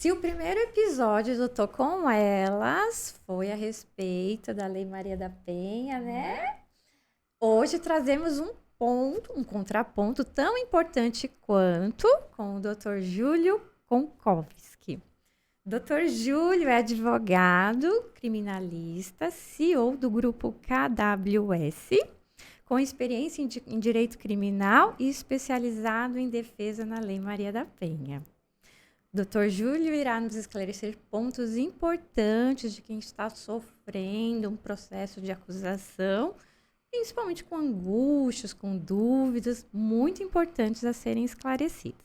Se o primeiro episódio do Tô Com Elas foi a respeito da Lei Maria da Penha, né? Hoje trazemos um contraponto tão importante quanto com o Dr. Júlio Konkowski. Dr. Júlio é advogado, criminalista, CEO do grupo KWS, com experiência em direito criminal e especializado em defesa na Lei Maria da Penha. Dr. Júlio irá nos esclarecer pontos importantes de quem está sofrendo um processo de acusação, principalmente com angústias, com dúvidas muito importantes a serem esclarecidas.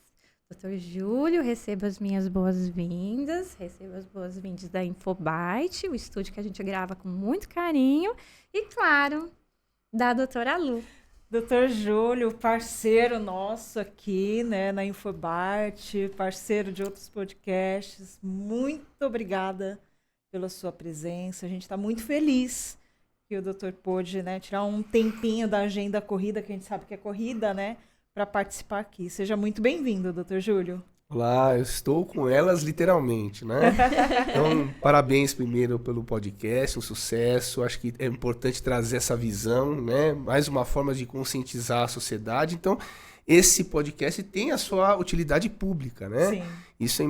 Dr. Júlio, receba as minhas boas-vindas, receba as boas-vindas da Infobyte, o estúdio que a gente grava com muito carinho, e, claro, da doutora Lu. Doutor Júlio, parceiro nosso aqui, né, na Infobyte, parceiro de outros podcasts, muito obrigada pela sua presença. A gente está muito feliz que o doutor pôde, né, tirar um tempinho da agenda corrida, que a gente sabe que é corrida, né, para participar aqui. Seja muito bem-vindo, doutor Júlio. Olá, eu estou com elas literalmente, né? Então, parabéns primeiro pelo podcast, um sucesso. Acho que é importante trazer essa visão, né? Mais uma forma de conscientizar a sociedade. Então, esse podcast tem a sua utilidade pública, né? Sim. Isso é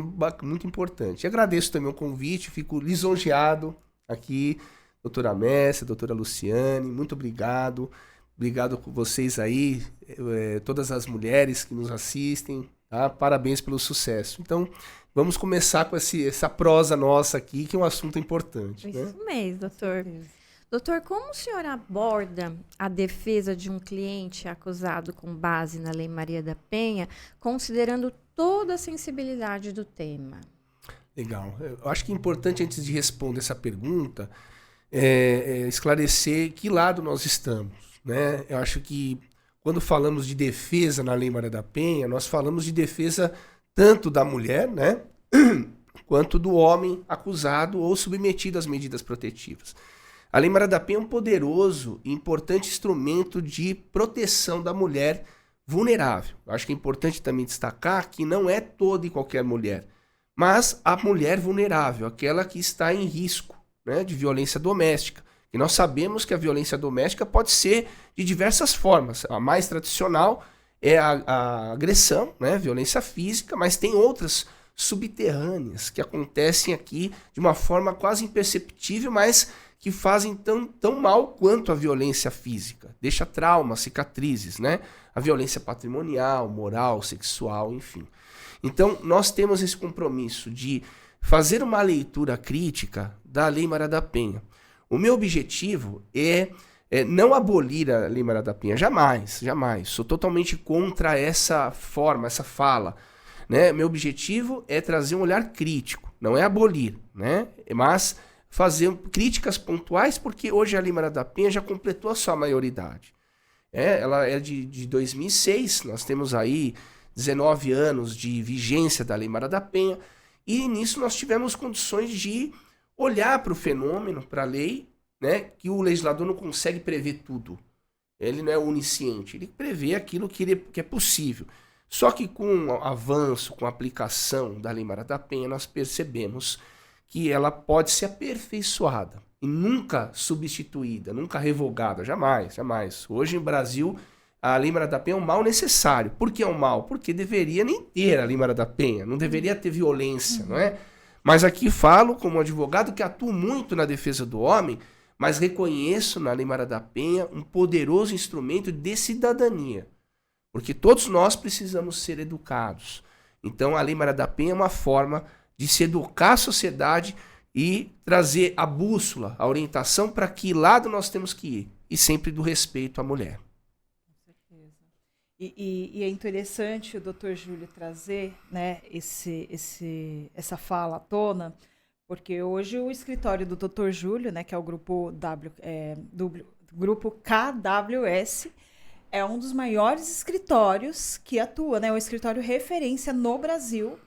muito importante. E agradeço também o convite, fico lisonjeado aqui, doutora Messia, doutora Luciane, muito obrigado. Obrigado por vocês aí, todas as mulheres que nos assistem. Tá? Parabéns pelo sucesso. Então, vamos começar com essa prosa nossa aqui, que é um assunto importante. Isso mesmo, doutor. Doutor, como o senhor aborda a defesa de um cliente acusado com base na Lei Maria da Penha, considerando toda a sensibilidade do tema? Legal. Eu acho que é importante, antes de responder essa pergunta, esclarecer que lado nós estamos, né? Eu acho que quando falamos de defesa na Lei Maria da Penha, nós falamos de defesa tanto da mulher, né, quanto do homem acusado ou submetido às medidas protetivas. A Lei Maria da Penha é um poderoso e importante instrumento de proteção da mulher vulnerável. Eu acho que é importante também destacar que não é toda e qualquer mulher, mas a mulher vulnerável, aquela que está em risco, né, de violência doméstica. E nós sabemos que a violência doméstica pode ser de diversas formas. A mais tradicional é a agressão, né? Violência física, mas tem outras subterrâneas que acontecem aqui de uma forma quase imperceptível, mas que fazem tão mal quanto a violência física. Deixa traumas, cicatrizes, né? A violência patrimonial, moral, sexual, enfim. Então, nós temos esse compromisso de fazer uma leitura crítica da Lei Maria da Penha. O meu objetivo é não abolir a Lei Maria da Penha, jamais, jamais. Sou totalmente contra essa forma, essa fala, né? Meu objetivo é trazer um olhar crítico, não é abolir, né? Mas fazer críticas pontuais, porque hoje a Lei Maria da Penha já completou a sua maioridade. Ela é de 2006, nós temos aí 19 anos de vigência da Lei Maria da Penha, e nisso nós tivemos condições de olhar para o fenômeno, para a lei, né, que o legislador não consegue prever tudo. Ele não é onisciente, ele prevê aquilo que é possível. Só que com o avanço, com a aplicação da Lei Maria da Penha, nós percebemos que ela pode ser aperfeiçoada e nunca substituída, nunca revogada, jamais, jamais. Hoje no Brasil, a Lei Maria da Penha é um mal necessário. Por que é um mal? Porque deveria nem ter a Lei Maria da Penha, não deveria ter violência, não é? Mas aqui falo como advogado que atuo muito na defesa do homem, mas reconheço na Lei Maria da Penha um poderoso instrumento de cidadania. Porque todos nós precisamos ser educados. Então a Lei Maria da Penha é uma forma de se educar a sociedade e trazer a bússola, a orientação para que lado nós temos que ir. E sempre do respeito à mulher. Com certeza. E é interessante o doutor Júlio trazer, né, essa fala à tona, porque hoje o escritório do doutor Júlio, né, que é o grupo do grupo KWS, é um dos maiores escritórios que atua, né, o escritório referência no Brasil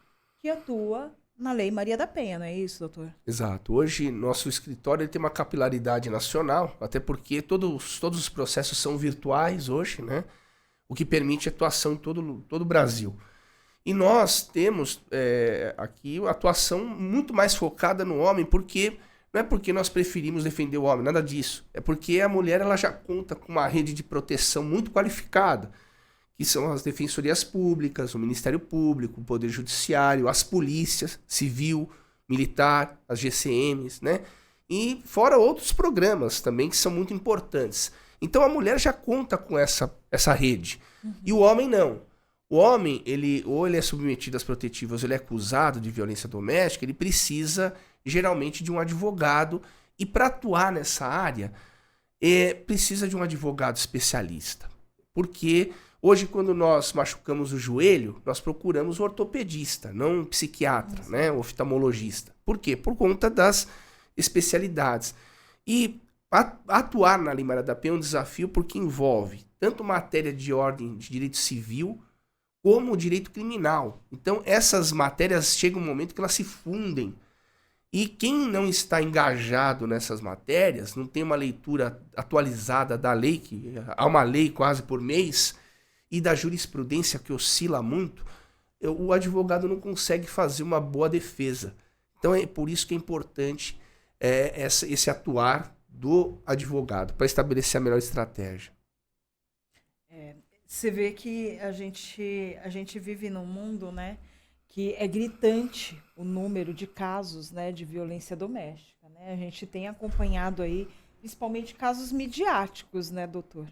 que atua na Lei Maria da Penha, não é isso, doutor? Exato. Hoje, nosso escritório tem uma capilaridade nacional, até porque todos os processos são virtuais hoje, né? O que permite atuação em todo o Brasil. E nós temos aqui a atuação muito mais focada no homem, porque não é porque nós preferimos defender o homem, nada disso. É porque a mulher ela já conta com uma rede de proteção muito qualificada, que são as defensorias públicas, o Ministério Público, o Poder Judiciário, as polícias, civil, militar, as GCMs, né? E fora outros programas também que são muito importantes. Então a mulher já conta com essa rede. E o homem não. O homem, ou ele é submetido às protetivas, ou ele é acusado de violência doméstica, ele precisa geralmente de um advogado. E para atuar nessa área, precisa de um advogado especialista. Porque hoje, quando nós machucamos o joelho, nós procuramos um ortopedista, não um psiquiatra, né? Um oftalmologista. Por quê? Por conta das especialidades. E atuar na Lei Maria da Penha é um desafio porque envolve tanto matéria de ordem de direito civil, como o direito criminal. Então, essas matérias chegam um momento que elas se fundem. E quem não está engajado nessas matérias, não tem uma leitura atualizada da lei, que há uma lei quase por mês, e da jurisprudência que oscila muito, o advogado não consegue fazer uma boa defesa. Então, é por isso que é importante esse atuar do advogado, para estabelecer a melhor estratégia. Você vê que a gente vive num mundo, né, que é gritante o número de casos, né, de violência doméstica, né? A gente tem acompanhado aí, principalmente casos midiáticos, né, doutor?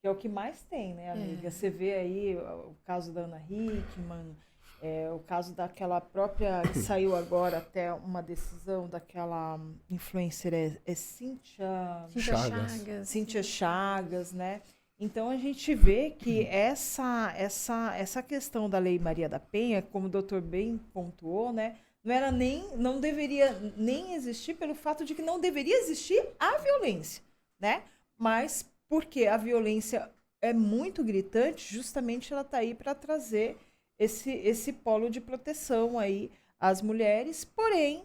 Que é o que mais tem, né, amiga? Você vê aí o caso da Ana Hickman, o caso daquela própria, que saiu agora até uma decisão daquela influencer, Cíntia Chagas, né? Então, a gente vê que essa questão da Lei Maria da Penha, como o doutor bem pontuou, né, não deveria nem existir pelo fato de que não deveria existir a violência, né? Mas porque a violência é muito gritante, justamente ela está aí para trazer esse polo de proteção aí às mulheres, porém,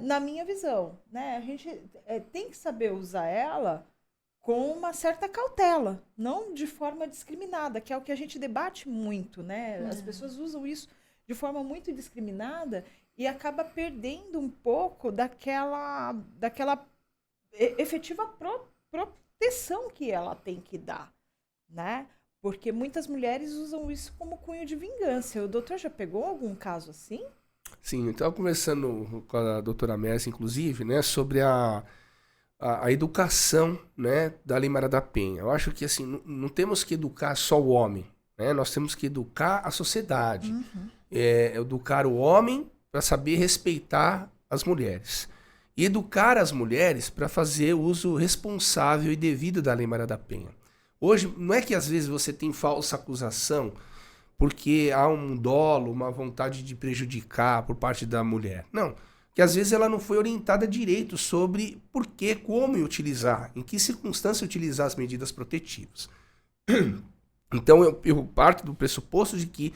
na minha visão, né, a gente tem que saber usar ela com uma certa cautela, não de forma discriminada, que é o que a gente debate muito, né? As pessoas usam isso de forma muito discriminada e acaba perdendo um pouco daquela efetiva proteção que ela tem que dar, né? Porque muitas mulheres usam isso como cunho de vingança. O doutor já pegou algum caso assim? Sim, eu estava conversando com a doutora Messi, inclusive, né, sobre a educação, né, da Lei Maria da Penha. Eu acho que assim, não temos que educar só o homem, né? Nós temos que educar a sociedade. Educar o homem para saber respeitar as mulheres. E educar as mulheres para fazer uso responsável e devido da Lei Maria da Penha. Hoje, não é que às vezes você tem falsa acusação porque há um dolo, uma vontade de prejudicar por parte da mulher. Não. Que às vezes ela não foi orientada direito sobre por que, como utilizar, em que circunstância utilizar as medidas protetivas. Então eu parto do pressuposto de que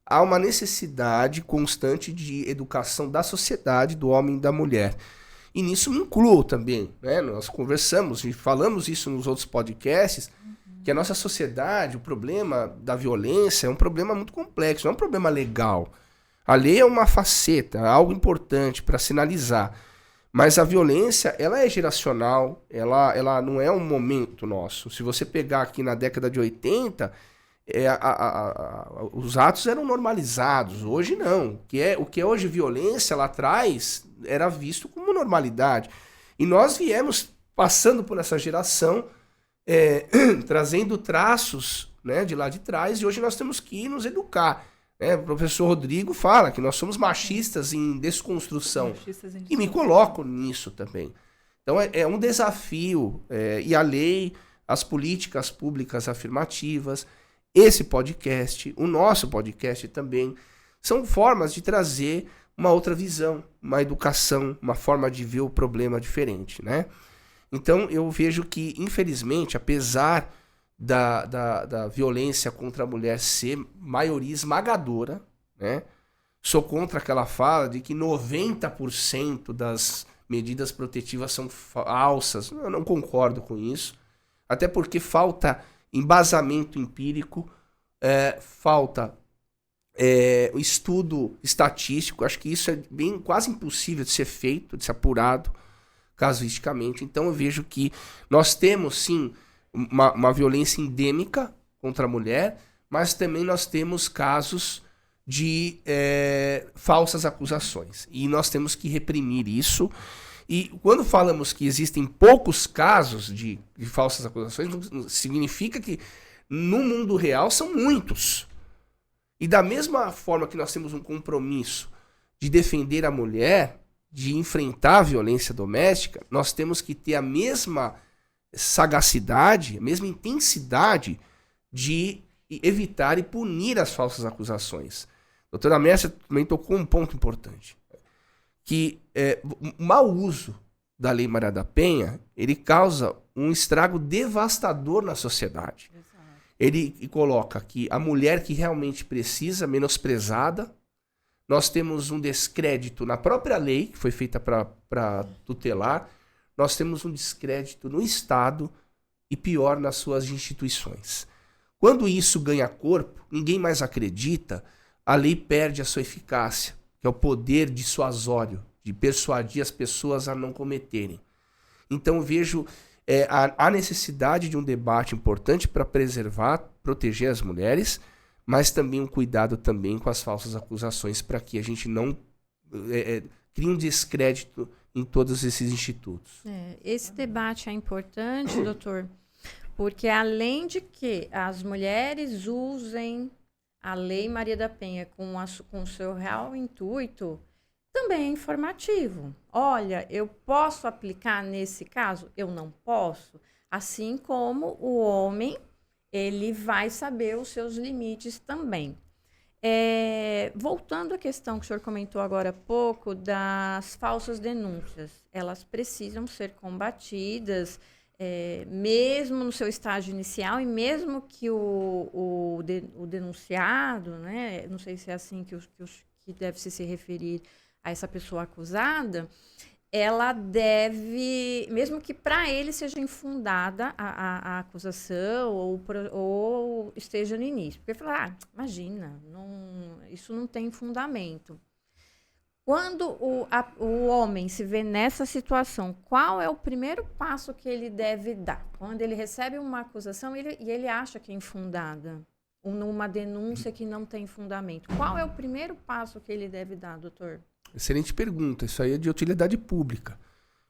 há uma necessidade constante de educação da sociedade, do homem e da mulher. E nisso me incluo também, né? Nós conversamos e falamos isso nos outros podcasts, que a nossa sociedade, o problema da violência é um problema muito complexo, não é um problema legal. A lei é uma faceta, algo importante para sinalizar. Mas a violência, ela é geracional, ela não é um momento nosso. Se você pegar aqui na década de 80, os atos eram normalizados. Hoje não. O que é hoje violência, lá atrás, era visto como normalidade. E nós viemos passando por essa geração, trazendo traços, né, de lá de trás, e hoje nós temos que nos educar. O professor Rodrigo fala que nós somos machistas em desconstrução. E me coloco nisso também. Então é um desafio. E a lei, as políticas públicas afirmativas, esse podcast, o nosso podcast também, são formas de trazer uma outra visão, uma educação, uma forma de ver o problema diferente, né? Então eu vejo que, infelizmente, apesar da violência contra a mulher ser maioria esmagadora, né? Sou contra aquela fala de que 90% das medidas protetivas são falsas. Eu não concordo com isso, até porque falta embasamento empírico, falta o estudo estatístico, acho que isso é bem quase impossível de ser feito, de ser apurado casuisticamente. Então eu vejo que nós temos sim uma violência endêmica contra a mulher, mas também nós temos casos de falsas acusações. E nós temos que reprimir isso. E quando falamos que existem poucos casos de falsas acusações, não significa que no mundo real são muitos. E da mesma forma que nós temos um compromisso de defender a mulher, de enfrentar a violência doméstica, nós temos que ter a mesma sagacidade, a mesma intensidade de evitar e punir as falsas acusações. A doutora Mércia também tocou um ponto importante, que o mau uso da Lei Maria da Penha, ele causa um estrago devastador na sociedade. Ele coloca que a mulher que realmente precisa, menosprezada. Nós temos um descrédito na própria lei, que foi feita para tutelar. Nós temos um descrédito no Estado e, pior, nas suas instituições. Quando isso ganha corpo, ninguém mais acredita, a lei perde a sua eficácia, que é o poder dissuasório, de persuadir as pessoas a não cometerem. Então, eu vejo a necessidade de um debate importante para preservar, proteger as mulheres, mas também um cuidado também com as falsas acusações para que a gente não crie um descrédito em todos esses institutos. Esse debate é importante, doutor, porque além de que as mulheres usem a Lei Maria da Penha com o seu real intuito, também é informativo. Olha, eu posso aplicar nesse caso? Eu não posso. Assim como o homem, ele vai saber os seus limites também. Voltando à questão que o senhor comentou agora há pouco, das falsas denúncias. Elas precisam ser combatidas, mesmo no seu estágio inicial, e mesmo que o denunciado, né, não sei se é assim que deve se referir a essa pessoa acusada, ela deve, mesmo que para ele seja infundada a acusação ou esteja no início. Porque falar, imagina, isso não tem fundamento. Quando o homem se vê nessa situação, qual é o primeiro passo que ele deve dar? Quando ele recebe uma acusação e ele acha que é infundada, ou numa denúncia que não tem fundamento. Qual é o primeiro passo que ele deve dar, doutor? Excelente pergunta. Isso aí é de utilidade pública.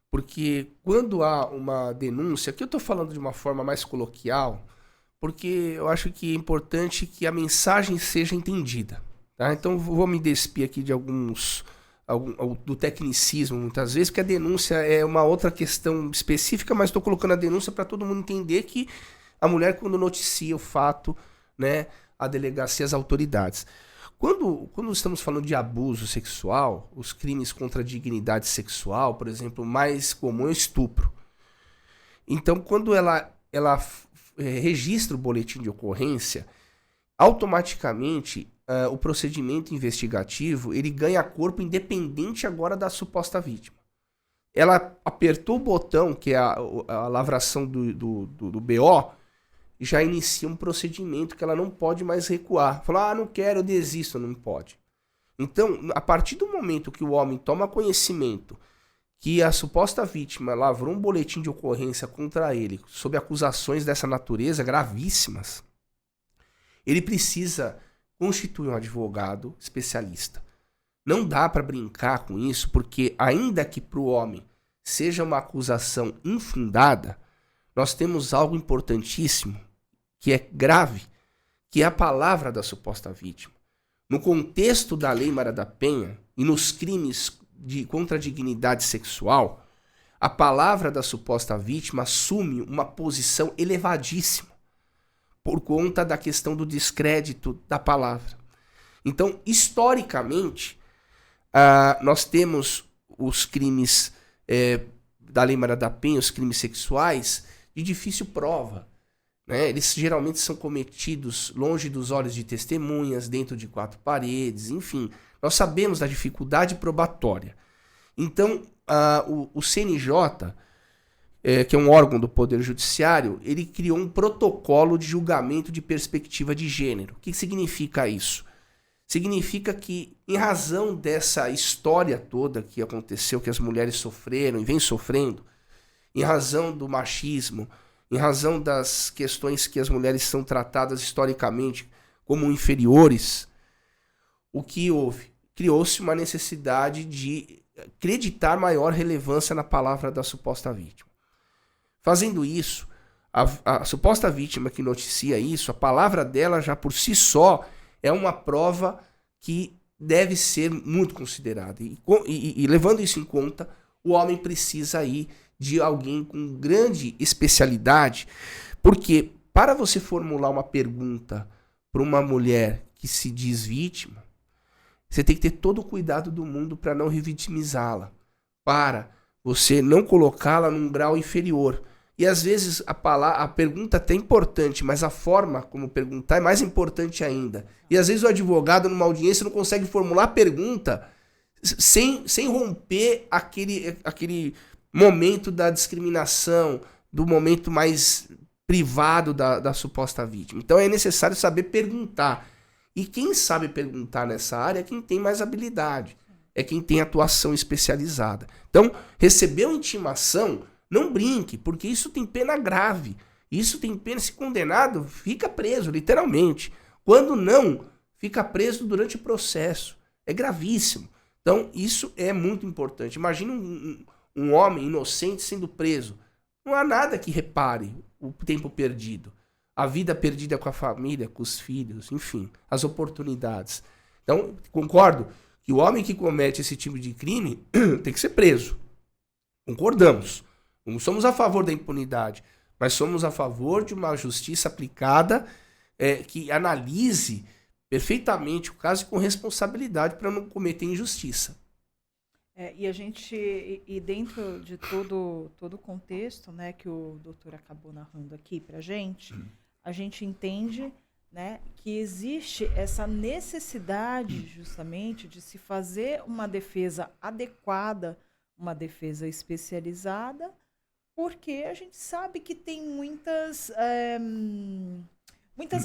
Porque quando há uma denúncia, aqui eu estou falando de uma forma mais coloquial, porque eu acho que é importante que a mensagem seja entendida. Tá? Então vou me despir aqui de do tecnicismo muitas vezes, porque a denúncia é uma outra questão específica, mas estou colocando a denúncia para todo mundo entender que a mulher, quando noticia o fato, né, a delegacia, as autoridades. Quando estamos falando de abuso sexual, os crimes contra a dignidade sexual, por exemplo, o mais comum é o estupro. Então, quando ela registra o boletim de ocorrência, automaticamente o procedimento investigativo ele ganha corpo independente agora da suposta vítima. Ela apertou o botão, que é a lavração do BO, já inicia um procedimento que ela não pode mais recuar. Falar, não quero, eu desisto, não pode. Então, a partir do momento que o homem toma conhecimento que a suposta vítima lavrou um boletim de ocorrência contra ele, sob acusações dessa natureza gravíssimas, ele precisa constituir um advogado especialista. Não dá para brincar com isso, porque ainda que para o homem seja uma acusação infundada, nós temos algo importantíssimo, que é grave, que é a palavra da suposta vítima. No contexto da Lei Maria da Penha e nos crimes contra a dignidade sexual, a palavra da suposta vítima assume uma posição elevadíssima por conta da questão do descrédito da palavra. Então, historicamente, nós temos os crimes da Lei Maria da Penha, os crimes sexuais, de difícil prova. Né? Eles geralmente são cometidos longe dos olhos de testemunhas, dentro de 4 paredes, enfim. Nós sabemos da dificuldade probatória. Então, o CNJ, que é um órgão do Poder Judiciário, ele criou um protocolo de julgamento de perspectiva de gênero. O que significa isso? significa que, em razão dessa história toda que aconteceu, que as mulheres sofreram e vêm sofrendo, em razão do machismo, em razão das questões que as mulheres são tratadas historicamente como inferiores, o que houve? Criou-se uma necessidade de acreditar maior relevância na palavra da suposta vítima. Fazendo isso, a suposta vítima que noticia isso, a palavra dela já por si só é uma prova que deve ser muito considerada. E levando isso em conta, o homem precisa aí de alguém com grande especialidade, porque para você formular uma pergunta para uma mulher que se diz vítima, você tem que ter todo o cuidado do mundo para não revitimizá-la, para você não colocá-la num grau inferior. E às vezes a pergunta até é importante, mas a forma como perguntar é mais importante ainda. E às vezes o advogado numa audiência não consegue formular a pergunta sem romper aquele momento da discriminação, do momento mais privado da suposta vítima. Então é necessário saber perguntar. E quem sabe perguntar nessa área é quem tem mais habilidade, é quem tem atuação especializada. Então, recebeu intimação, não brinque, porque isso tem pena grave. Isso tem pena, se condenado, fica preso, literalmente. Quando não, fica preso durante o processo. É gravíssimo. Então, isso é muito importante. Imagina um homem inocente sendo preso. Não há nada que repare o tempo perdido. A vida perdida com a família, com os filhos, enfim, as oportunidades. Então, concordo que o homem que comete esse tipo de crime tem que ser preso. Concordamos. Não somos a favor da impunidade, mas somos a favor de uma justiça aplicada que analise perfeitamente o caso e com responsabilidade para não cometer injustiça. E a gente, e dentro de todo o contexto, né, que o doutor acabou narrando aqui para a gente entende, né, que existe essa necessidade justamente de se fazer uma defesa adequada, uma defesa especializada, porque a gente sabe que tem muitas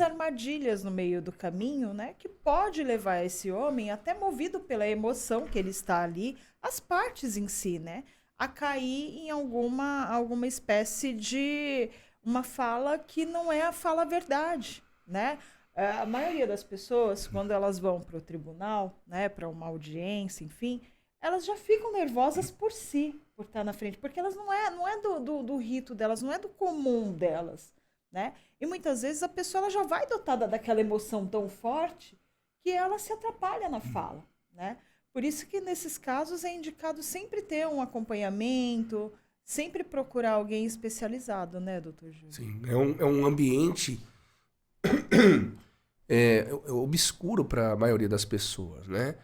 armadilhas no meio do caminho, né, que pode levar esse homem, até movido pela emoção que ele está ali, as partes em si, né, a cair em alguma espécie de uma fala que não é a fala verdade, né? A maioria das pessoas, quando elas vão para o tribunal, né, para uma audiência, enfim, elas já ficam nervosas por si, por estar na frente, porque elas não é do rito delas, não é do comum delas, né? E muitas vezes a pessoa ela já vai dotada daquela emoção tão forte que ela se atrapalha na fala, né? Por isso que nesses casos é indicado sempre ter um acompanhamento, sempre procurar alguém especializado, né, doutor Júlio? Sim, é um ambiente obscuro para a maioria das pessoas, né?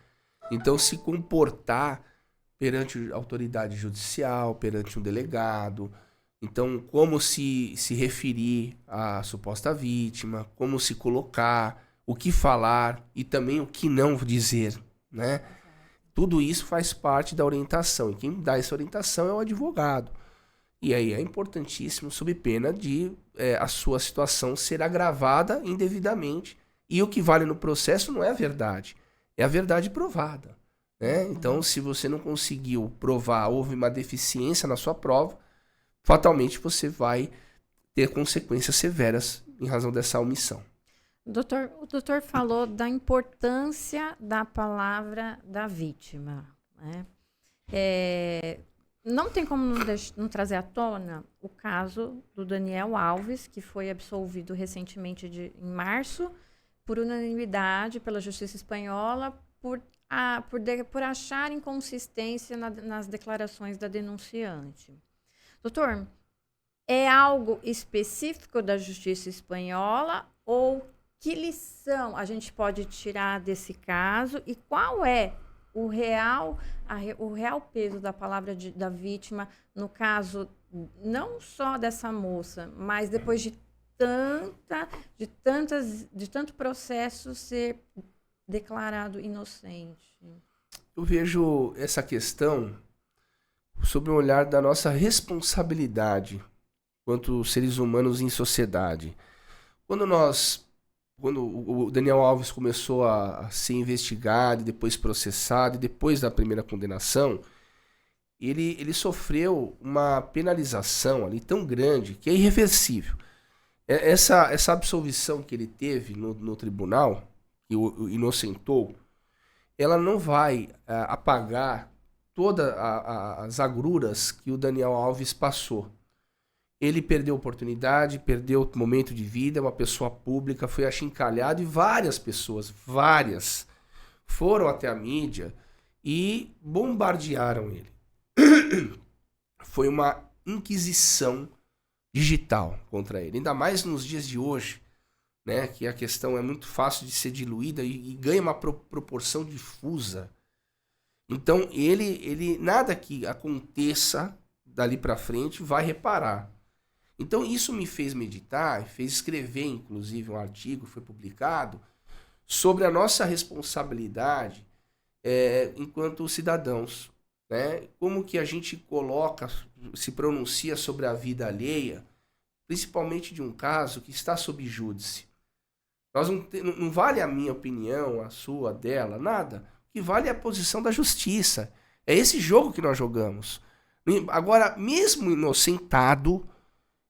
Então, se comportar perante a autoridade judicial, perante um delegado, então, como se referir à suposta vítima, como se colocar, o que falar e também o que não dizer, né? Tudo isso faz parte da orientação. E quem dá essa orientação é o advogado. E aí é importantíssimo, sob pena de a sua situação ser agravada indevidamente. E o que vale no processo não é a verdade, é a verdade provada, né? Então, se você não conseguiu provar, houve uma deficiência na sua prova, fatalmente você vai ter consequências severas em razão dessa omissão. O doutor falou da importância da palavra da vítima, né? Não tem como não trazer à tona o caso do Daniel Alves, que foi absolvido recentemente em março, por unanimidade pela Justiça Espanhola, por achar inconsistência nas declarações da denunciante. Doutor, é algo específico da Justiça Espanhola ou que lição a gente pode tirar desse caso e qual é o real peso da palavra da vítima no caso não só dessa moça, mas depois de tanto processo ser declarado inocente? Eu vejo essa questão sob o olhar da nossa responsabilidade quanto seres humanos em sociedade. Quando nós quando o Daniel Alves começou a ser investigado, depois processado, e depois da primeira condenação, ele sofreu uma penalização ali tão grande que é irreversível. Essa absolvição que ele teve no tribunal, que o inocentou, ela não vai apagar todas as agruras que o Daniel Alves passou. Ele perdeu oportunidade, perdeu momento de vida, uma pessoa pública, foi achincalhado e várias pessoas, foram até a mídia e bombardearam ele. Foi uma inquisição digital contra ele, ainda mais nos dias de hoje, né, que a questão é muito fácil de ser diluída e ganha uma proporção difusa. Então, ele nada que aconteça dali para frente vai reparar. Então, isso me fez meditar, fez escrever, inclusive, um artigo, foi publicado, sobre a nossa responsabilidade enquanto cidadãos, né? Como que a gente se pronuncia sobre a vida alheia, principalmente de um caso que está sob júdice. Não vale a minha opinião, a sua, a dela, nada. O que vale é a posição da justiça. É esse jogo que nós jogamos. Agora, mesmo inocentado,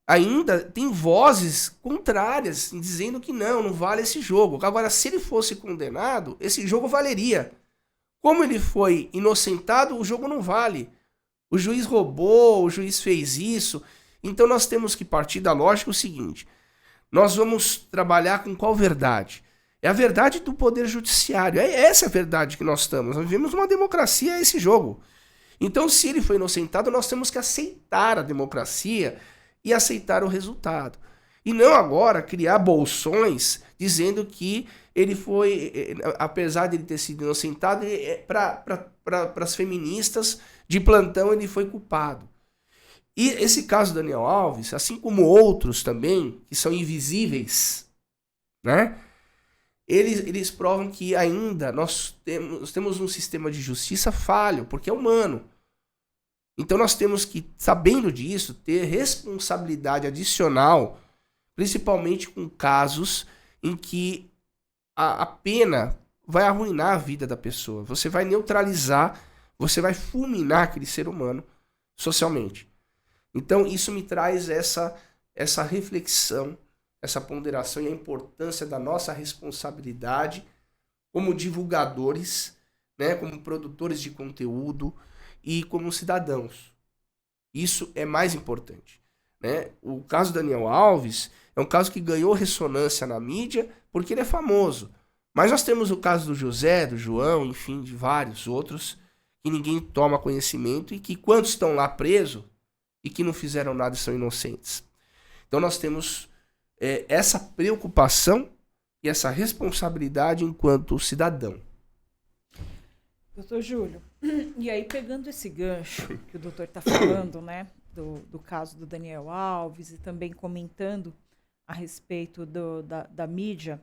ainda tem vozes contrárias dizendo que não vale esse jogo. Agora, se ele fosse condenado, esse jogo valeria. Como ele foi inocentado, o jogo não vale. O juiz roubou, o juiz fez isso. Então nós temos que partir da lógica o seguinte: nós vamos trabalhar com qual verdade? É a verdade do poder judiciário. É essa a verdade que nós estamos. Nós vivemos uma democracia, é esse jogo. Então, se ele foi inocentado, nós temos que aceitar a democracia e aceitar o resultado. E não agora criar bolsões dizendo que ele foi, apesar de ele ter sido inocentado, para as feministas de plantão ele foi culpado. E esse caso do Daniel Alves, assim como outros também, que são invisíveis, né? Eles provam que ainda nós temos um sistema de justiça falho, porque é humano. Então nós temos que, sabendo disso, ter responsabilidade adicional, principalmente com casos em que a pena vai arruinar a vida da pessoa. Você vai neutralizar, você vai fulminar aquele ser humano socialmente. Então isso me traz essa reflexão, essa ponderação e a importância da nossa responsabilidade como divulgadores, né, como produtores de conteúdo e como cidadãos. Isso é mais importante, né? O caso do Daniel Alves é um caso que ganhou ressonância na mídia porque ele é famoso. Mas nós temos o caso do José, do João, enfim, de vários outros que ninguém toma conhecimento e que quantos estão lá presos e que não fizeram nada e são inocentes. Então nós temos essa preocupação e essa responsabilidade enquanto cidadão. Doutor Júlio, e aí pegando esse gancho que o doutor está falando, né, do caso do Daniel Alves e também comentando a respeito da mídia,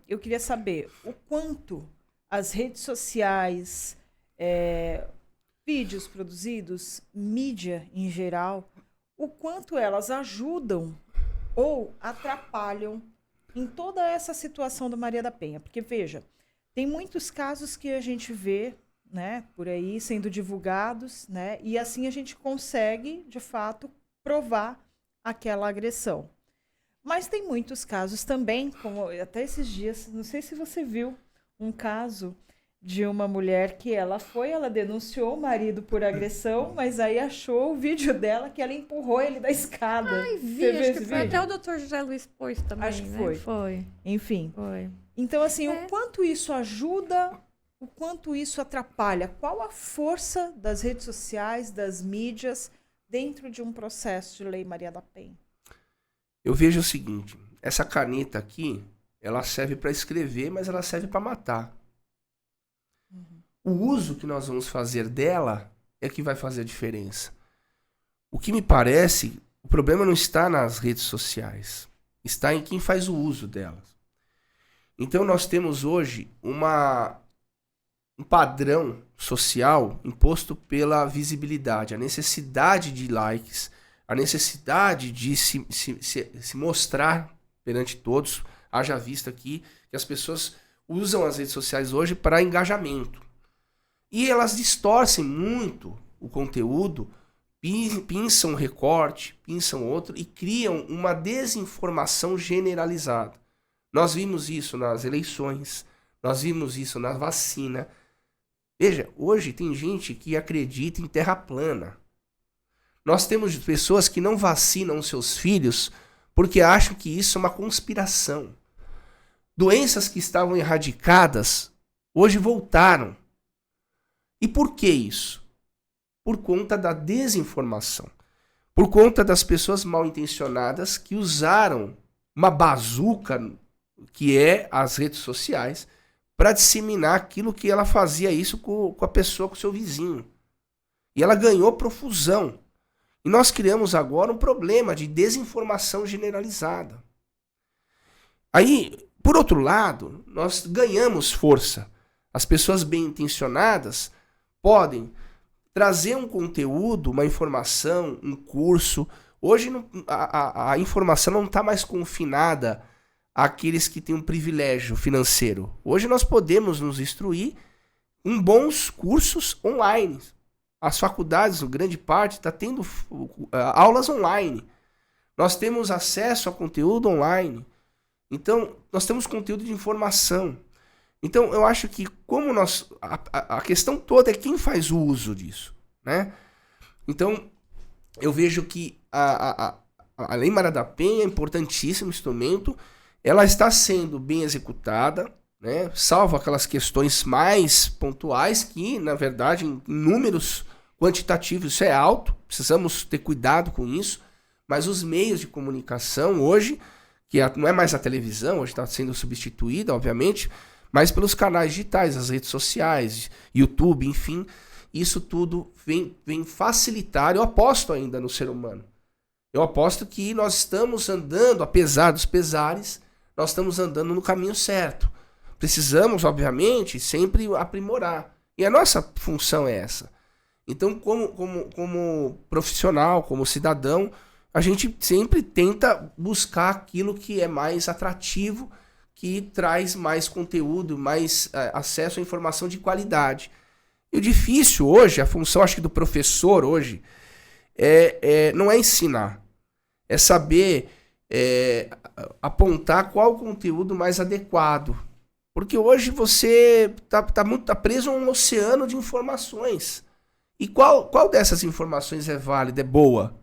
eu queria saber o quanto as redes sociais, vídeos produzidos, mídia em geral, o quanto elas ajudam ou atrapalham em toda essa situação da Maria da Penha. Porque, veja, tem muitos casos que a gente vê, né, por aí sendo divulgados, né, e assim a gente consegue, de fato, provar aquela agressão. Mas tem muitos casos também, como até esses dias, não sei se você viu, um caso de uma mulher que ela denunciou o marido por agressão, mas aí achou o vídeo dela que ela empurrou ele da escada. Ai, vi, acho que foi até o Dr. José Luiz pôs também, acho que né? Foi. Enfim. Foi. Então, assim, o quanto isso ajuda, o quanto isso atrapalha? Qual a força das redes sociais, das mídias, dentro de um processo de Lei Maria da Penha? Eu vejo o seguinte, essa caneta aqui, ela serve para escrever, mas ela serve para matar. O uso que nós vamos fazer dela é que vai fazer a diferença. O que me parece, o problema não está nas redes sociais, está em quem faz o uso delas. Então nós temos hoje um padrão social imposto pela visibilidade, a necessidade de likes, a necessidade de se mostrar perante todos, haja vista aqui que as pessoas usam as redes sociais hoje para engajamento. E elas distorcem muito o conteúdo, pinçam um recorte, pinçam outro e criam uma desinformação generalizada. Nós vimos isso nas eleições, nós vimos isso na vacina. Veja, hoje tem gente que acredita em terra plana. Nós temos pessoas que não vacinam seus filhos porque acham que isso é uma conspiração. Doenças que estavam erradicadas, hoje voltaram. E por que isso? Por conta da desinformação. Por conta das pessoas mal intencionadas que usaram uma bazuca, que é as redes sociais, para disseminar aquilo que ela fazia isso com a pessoa, com o seu vizinho. E ela ganhou profusão. E nós criamos agora um problema de desinformação generalizada. Aí, por outro lado, nós ganhamos força. As pessoas bem intencionadas podem trazer um conteúdo, uma informação, um curso. Hoje a informação não está mais confinada àqueles que têm um privilégio financeiro. Hoje nós podemos nos instruir em bons cursos online. As faculdades, grande parte, está tendo aulas online. Nós temos acesso a conteúdo online. Então, nós temos conteúdo de informação. Então, eu acho que como a questão toda é quem faz o uso disso, né? Então, eu vejo que a Lei Maria da Penha é um importantíssimo instrumento. Ela está sendo bem executada, né? Salvo aquelas questões mais pontuais que, na verdade, em números quantitativos isso é alto. Precisamos ter cuidado com isso. Mas os meios de comunicação hoje, que não é mais a televisão, hoje está sendo substituída, obviamente, mas pelos canais digitais, as redes sociais, YouTube, enfim, isso tudo vem facilitar. Eu aposto ainda no ser humano. Eu aposto que nós estamos andando, apesar dos pesares, nós estamos andando no caminho certo. Precisamos, obviamente, sempre aprimorar. E a nossa função é essa. Então, como profissional, como cidadão, a gente sempre tenta buscar aquilo que é mais atrativo, que traz mais conteúdo, mais acesso à informação de qualidade. E o difícil hoje, a função acho que do professor hoje, não é ensinar, é saber apontar qual o conteúdo mais adequado. Porque hoje você tá preso a um oceano de informações. E qual dessas informações é válida, é boa?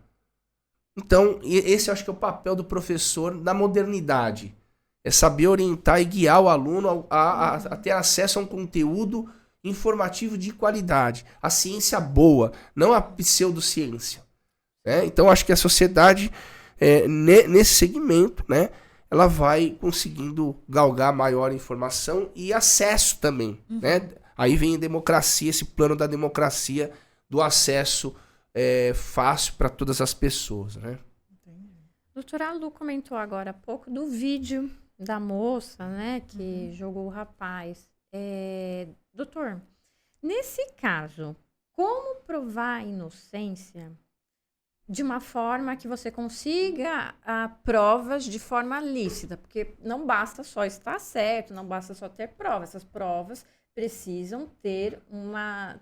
Então, esse eu acho que é o papel do professor na modernidade. É saber orientar e guiar o aluno a ter acesso a um conteúdo informativo de qualidade. A ciência boa, não a pseudociência. Né? Então, acho que a sociedade, nesse segmento, né, ela vai conseguindo galgar maior informação e acesso também. Uhum. Né? Aí vem a democracia, esse plano da democracia, do acesso fácil para todas as pessoas. Né? Doutora Lu comentou agora há pouco do vídeo da moça, né, que jogou o rapaz. Doutor, nesse caso, como provar a inocência de uma forma que você consiga provas de forma lícita? Porque não basta só estar certo, não basta só ter provas. Essas provas precisam ter uma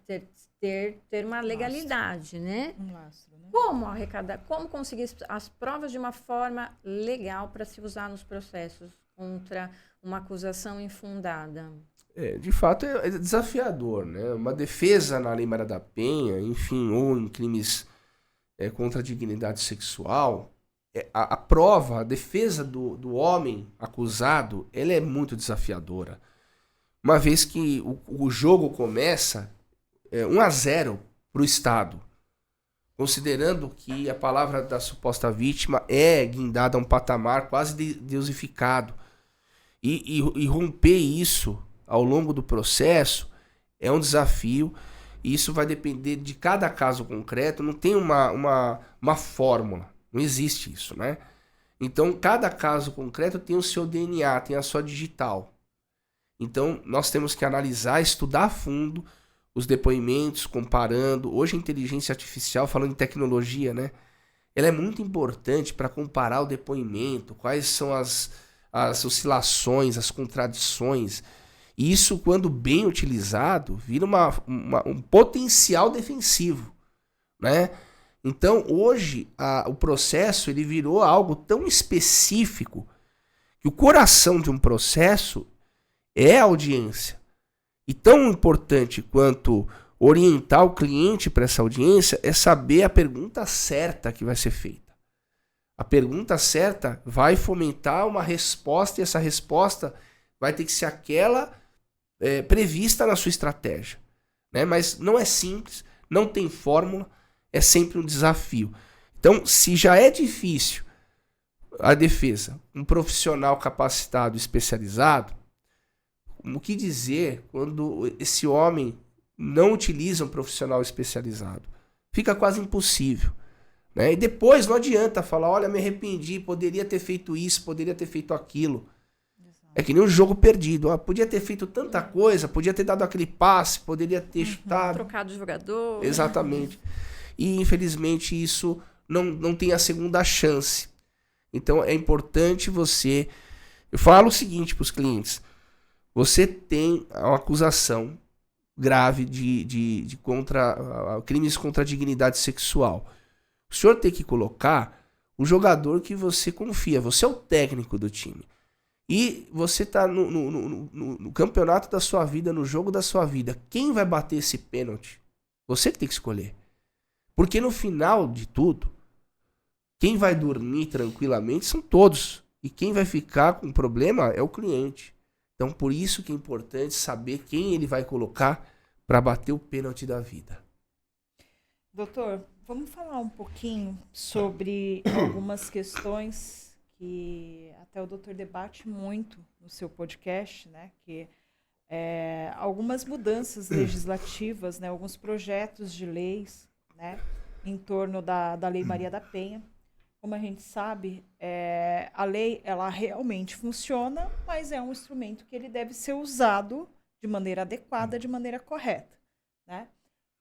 legalidade, né? Um lastro, né? Como conseguir as provas de uma forma legal para se usar nos processos contra uma acusação infundada? De fato, é desafiador, né? Uma defesa na Lei Maria da Penha, enfim, ou em crimes contra a dignidade sexual, a prova, a defesa do homem acusado, ela é muito desafiadora. Uma vez que o jogo começa 1-0 para o Estado, considerando que a palavra da suposta vítima é guindada a um patamar quase deusificado. E romper isso ao longo do processo é um desafio, e isso vai depender de cada caso concreto. Não tem uma fórmula, não existe isso, né? Então, cada caso concreto tem o seu DNA, tem a sua digital. Então, nós temos que analisar, estudar a fundo os depoimentos, comparando. Hoje a inteligência artificial, falando em tecnologia, né? ela é muito importante para comparar o depoimento, quais são as oscilações, as contradições. E isso, quando bem utilizado, vira um potencial defensivo, né? Então, hoje, o processo ele virou algo tão específico que o coração de um processo é a audiência. E tão importante quanto orientar o cliente para essa audiência é saber a pergunta certa que vai ser feita. A pergunta certa vai fomentar uma resposta e essa resposta vai ter que ser aquela prevista na sua estratégia, né? Mas não é simples, não tem fórmula, é sempre um desafio. Então, se já é difícil a defesa, um profissional capacitado, especializado, o que dizer quando esse homem não utiliza um profissional especializado? Fica quase impossível, né? E depois não adianta falar, olha, me arrependi, poderia ter feito isso, poderia ter feito aquilo. É que nem um jogo perdido. Podia ter feito tanta coisa, podia ter dado aquele passe, poderia ter chutado. Trocado de jogador. Exatamente. E infelizmente isso não tem a segunda chance. Então é importante você... Eu falo o seguinte para os clientes. Você tem uma acusação grave de crimes contra a dignidade sexual. O senhor tem que colocar um jogador que você confia. Você é o técnico do time. E você está no campeonato da sua vida, no jogo da sua vida. Quem vai bater esse pênalti? Você que tem que escolher. Porque no final de tudo, quem vai dormir tranquilamente são todos. E quem vai ficar com problema é o cliente. Então, por isso que é importante saber quem ele vai colocar para bater o pênalti da vida. Doutor, vamos falar um pouquinho sobre algumas questões que até o doutor debate muito no seu podcast, né? Que algumas mudanças legislativas, né? Alguns projetos de leis, né? Em torno da Lei Maria da Penha. Como a gente sabe, a lei ela realmente funciona, mas é um instrumento que ele deve ser usado de maneira adequada, de maneira correta, né?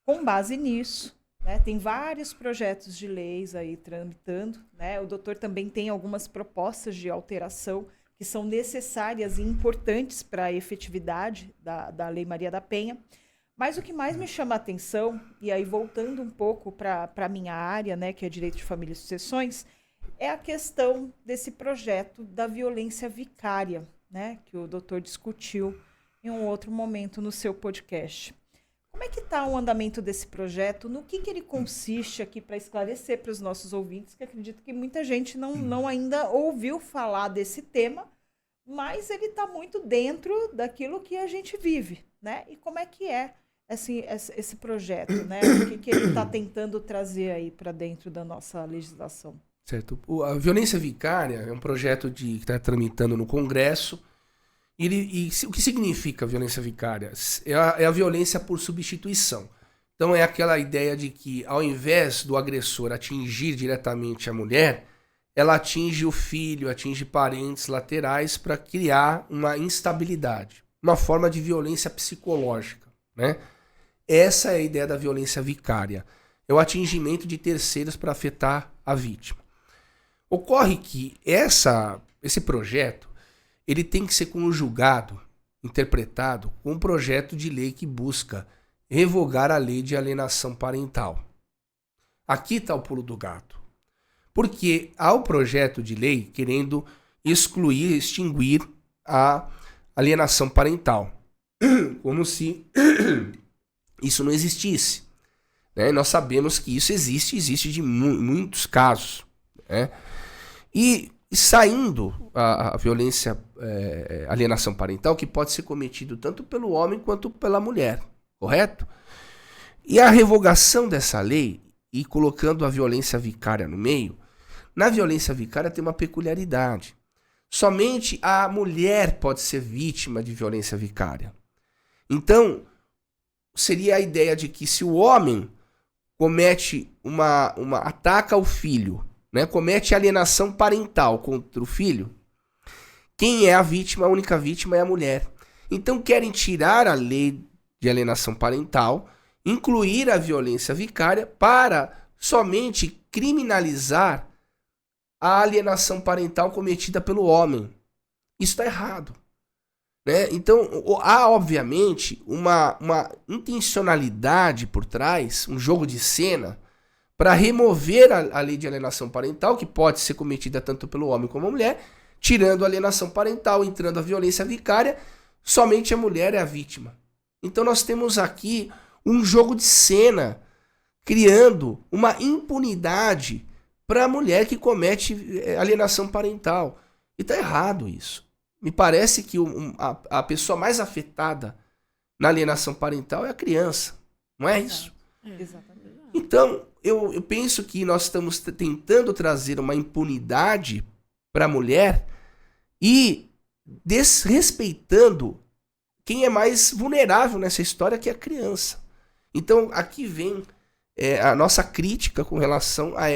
Com base nisso, né, tem vários projetos de leis aí tramitando, né? O doutor também tem algumas propostas de alteração que são necessárias e importantes para a efetividade da Lei Maria da Penha. Mas o que mais me chama a atenção, e aí voltando um pouco para a minha área, né, que é Direito de Família e Sucessões, é a questão desse projeto da violência vicária, né, que o doutor discutiu em um outro momento no seu podcast. Como é que está o andamento desse projeto? No que ele consiste aqui para esclarecer para os nossos ouvintes, que acredito que muita gente não ainda ouviu falar desse tema, mas ele está muito dentro daquilo que a gente vive, né? E como é que é esse projeto, né? O que ele está tentando trazer aí para dentro da nossa legislação? Certo. A violência vicária é um projeto que está tramitando no Congresso. E o que significa violência vicária? É a violência por substituição. Então é aquela ideia de que ao invés do agressor atingir diretamente a mulher, ela atinge o filho, atinge parentes laterais para criar uma instabilidade. Uma forma de violência psicológica, né? Essa é a ideia da violência vicária. É o atingimento de terceiros para afetar a vítima. Ocorre que esse projeto ele tem que ser conjugado, interpretado com um projeto de lei que busca revogar a lei de alienação parental. Aqui está o pulo do gato. Porque há o projeto de lei querendo extinguir a alienação parental. Como se isso não existisse, né? Nós sabemos que isso existe de muitos casos, né? E saindo a violência, alienação parental, que pode ser cometido tanto pelo homem quanto pela mulher, correto? E a revogação dessa lei, e colocando a violência vicária no meio, na violência vicária tem uma peculiaridade. Somente a mulher pode ser vítima de violência vicária. Então, seria a ideia de que se o homem comete ataca o filho, né, comete alienação parental contra o filho, quem é a vítima, a única vítima é a mulher. Então querem tirar a lei de alienação parental, incluir a violência vicária para somente criminalizar a alienação parental cometida pelo homem. Isso está errado. Né? Então, há, obviamente, uma intencionalidade por trás, um jogo de cena, para remover a lei de alienação parental, que pode ser cometida tanto pelo homem como a mulher, tirando a alienação parental, entrando a violência vicária, somente a mulher é a vítima. Então nós temos aqui um jogo de cena, criando uma impunidade para a mulher que comete alienação parental. E está errado isso. Me parece que a pessoa mais afetada na alienação parental é a criança. Não é isso? Exatamente. Então, eu penso que nós estamos tentando trazer uma impunidade para a mulher e desrespeitando quem é mais vulnerável nessa história, que é a criança. Então, aqui vem a nossa crítica com relação a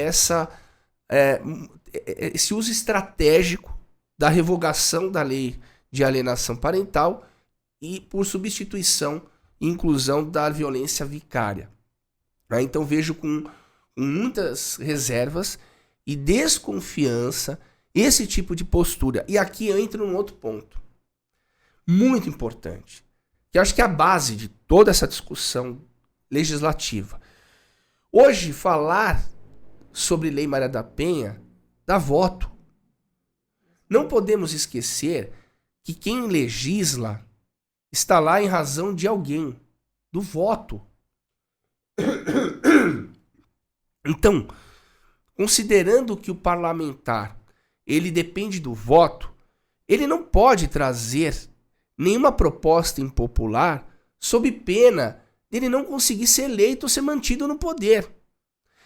esse uso estratégico da revogação da lei de alienação parental e por substituição e inclusão da violência vicária. Então, vejo com muitas reservas e desconfiança esse tipo de postura. E aqui eu entro num outro ponto muito importante, que eu acho que é a base de toda essa discussão legislativa. Hoje, falar sobre Lei Maria da Penha dá voto. Não podemos esquecer que quem legisla está lá em razão de alguém, do voto. Então, considerando que o parlamentar ele depende do voto, ele não pode trazer nenhuma proposta impopular sob pena dele não conseguir ser eleito ou ser mantido no poder.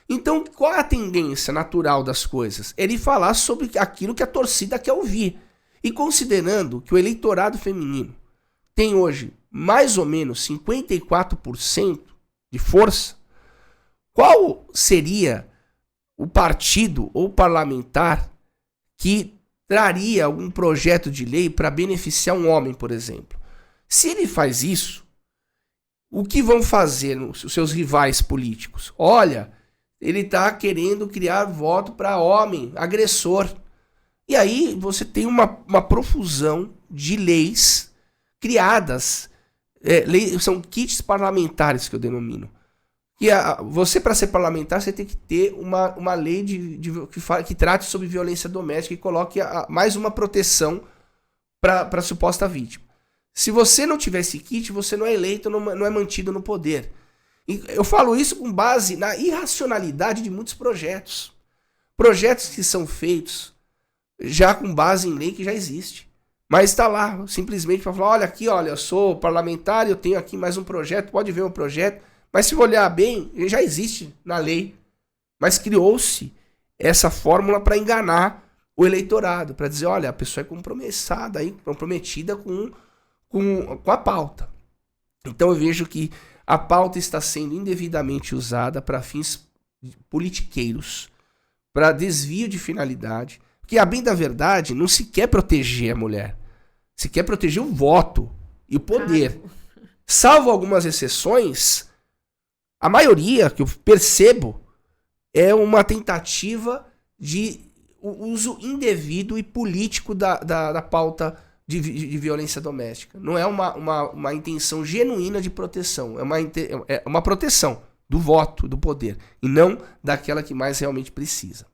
Então, qual é a tendência natural das coisas? Ele falar sobre aquilo que a torcida quer ouvir. E considerando que o eleitorado feminino tem hoje mais ou menos 54% de força, qual seria o partido ou parlamentar que traria algum projeto de lei para beneficiar um homem, por exemplo? Se ele faz isso, o que vão fazer os seus rivais políticos? Olha, ele está querendo criar voto para homem, agressor. E aí você tem uma profusão de leis criadas, são kits parlamentares que eu denomino. Que você, para ser parlamentar, você tem que ter uma lei que trate sobre violência doméstica e coloque mais uma proteção para a suposta vítima. Se você não tiver esse kit, você não é eleito, não é mantido no poder. E eu falo isso com base na irracionalidade de muitos projetos. Projetos que são feitos já com base em lei que já existe. Mas está lá, simplesmente para falar, olha, eu sou parlamentar, eu tenho aqui mais um projeto, pode ver um projeto. Mas se olhar bem, ele já existe na lei. Mas criou-se essa fórmula para enganar o eleitorado, para dizer, olha, a pessoa é comprometida com a pauta. Então eu vejo que a pauta está sendo indevidamente usada para fins politiqueiros, para desvio de finalidade, porque a bem da verdade não se quer proteger a mulher, se quer proteger o voto e o poder. Salvo algumas exceções, a maioria que eu percebo é uma tentativa de uso indevido e político da pauta de violência doméstica. Não é uma intenção genuína de proteção. É uma proteção do voto, do poder, e não daquela que mais realmente precisa.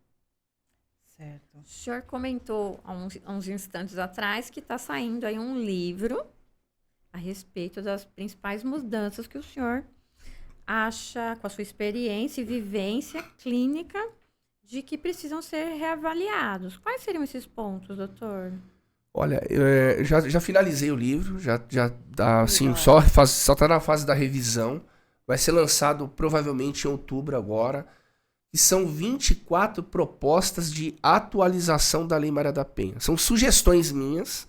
Certo. O senhor comentou há uns instantes atrás que está saindo aí um livro a respeito das principais mudanças que o senhor acha, com a sua experiência e vivência clínica, de que precisam ser reavaliados. Quais seriam esses pontos, doutor? Olha, já finalizei o livro, já tá, assim, só tá na fase da revisão. Vai ser lançado provavelmente em outubro agora. E são 24 propostas de atualização da Lei Maria da Penha. São sugestões minhas,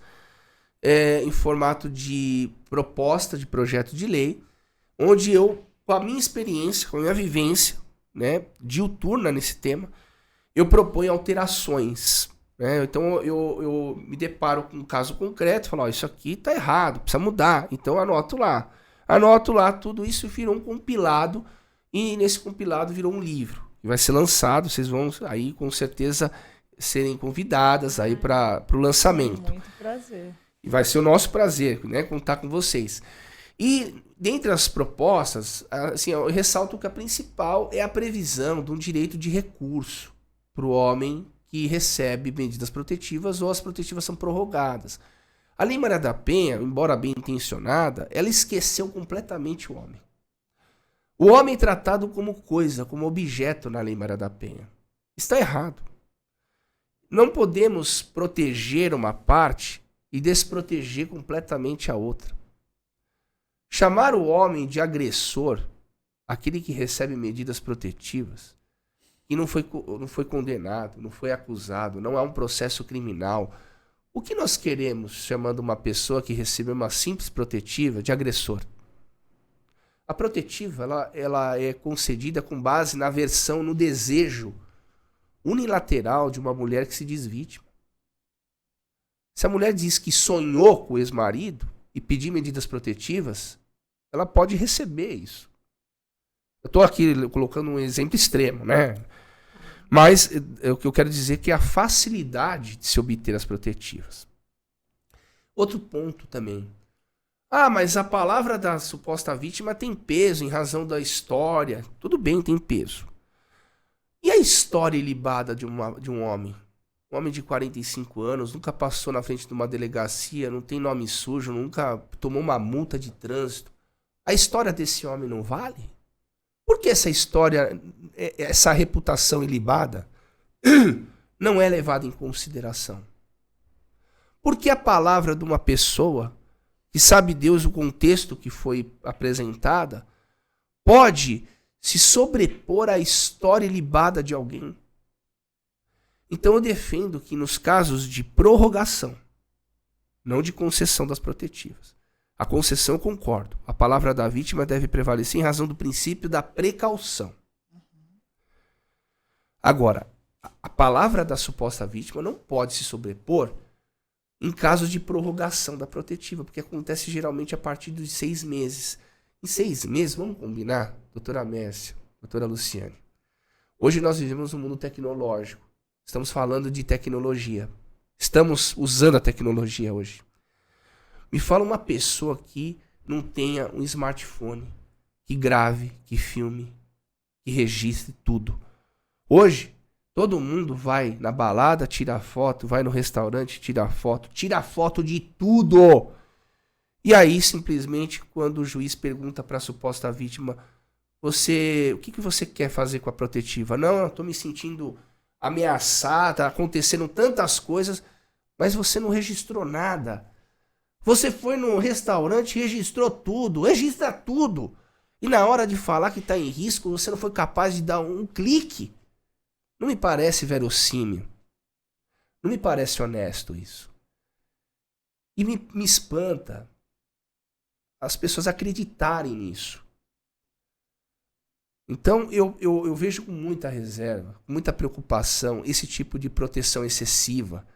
em formato de proposta de projeto de lei, onde eu, com a minha experiência, com a minha vivência, né, diuturna nesse tema, eu proponho alterações. Então eu me deparo com um caso concreto, falo, isso aqui tá errado, precisa mudar, então anoto lá, tudo isso virou um compilado, e nesse compilado virou um livro, que vai ser lançado, vocês vão aí com certeza serem convidadas aí para o lançamento. Muito prazer. E vai ser o nosso prazer, né, contar com vocês. E dentre as propostas, assim, eu ressalto que a principal é a previsão de um direito de recurso para o homem que recebe medidas protetivas ou as protetivas são prorrogadas. A Lei Maria da Penha, embora bem intencionada, ela esqueceu completamente o homem. O homem tratado como coisa, como objeto na Lei Maria da Penha. Está errado. Não podemos proteger uma parte e desproteger completamente a outra. Chamar o homem de agressor, aquele que recebe medidas protetivas, que não foi condenado, não foi acusado, não é um processo criminal. O que nós queremos chamando uma pessoa que recebeu uma simples protetiva de agressor? A protetiva ela é concedida com base na aversão, no desejo unilateral de uma mulher que se diz vítima. Se a mulher diz que sonhou com o ex-marido e pedir medidas protetivas, ela pode receber isso. Eu estou aqui colocando um exemplo extremo, né? Mas o que eu quero dizer é que a facilidade de se obter as protetivas. Outro ponto também. Mas a palavra da suposta vítima tem peso em razão da história. Tudo bem, tem peso. E a história ilibada de um homem? Um homem de 45 anos, nunca passou na frente de uma delegacia, não tem nome sujo, nunca tomou uma multa de trânsito. A história desse homem não vale? Por que essa história, essa reputação ilibada, não é levada em consideração? Porque a palavra de uma pessoa que sabe Deus o contexto que foi apresentada pode se sobrepor à história ilibada de alguém? Então eu defendo que nos casos de prorrogação, não de concessão das protetivas, a concessão eu concordo. A palavra da vítima deve prevalecer em razão do princípio da precaução. Agora, a palavra da suposta vítima não pode se sobrepor em casos de prorrogação da protetiva, porque acontece geralmente a partir de 6 meses. Em 6 meses, vamos combinar, doutora Mércia, doutora Luciane. Hoje nós vivemos um mundo tecnológico. Estamos falando de tecnologia. Estamos usando a tecnologia hoje. Me fala uma pessoa que não tenha um smartphone, que grave, que filme, que registre tudo. Hoje, todo mundo vai na balada, tira foto, vai no restaurante, tira foto de tudo. E aí, simplesmente, quando o juiz pergunta para a suposta vítima, o que você quer fazer com a protetiva? Não, eu estou me sentindo ameaçada, acontecendo tantas coisas, mas você não registrou nada. Você foi no restaurante e registrou tudo, registra tudo. E na hora de falar que está em risco, você não foi capaz de dar um clique. Não me parece verossímil. Não me parece honesto isso. E me espanta as pessoas acreditarem nisso. Então eu vejo com muita reserva, com muita preocupação esse tipo de proteção excessiva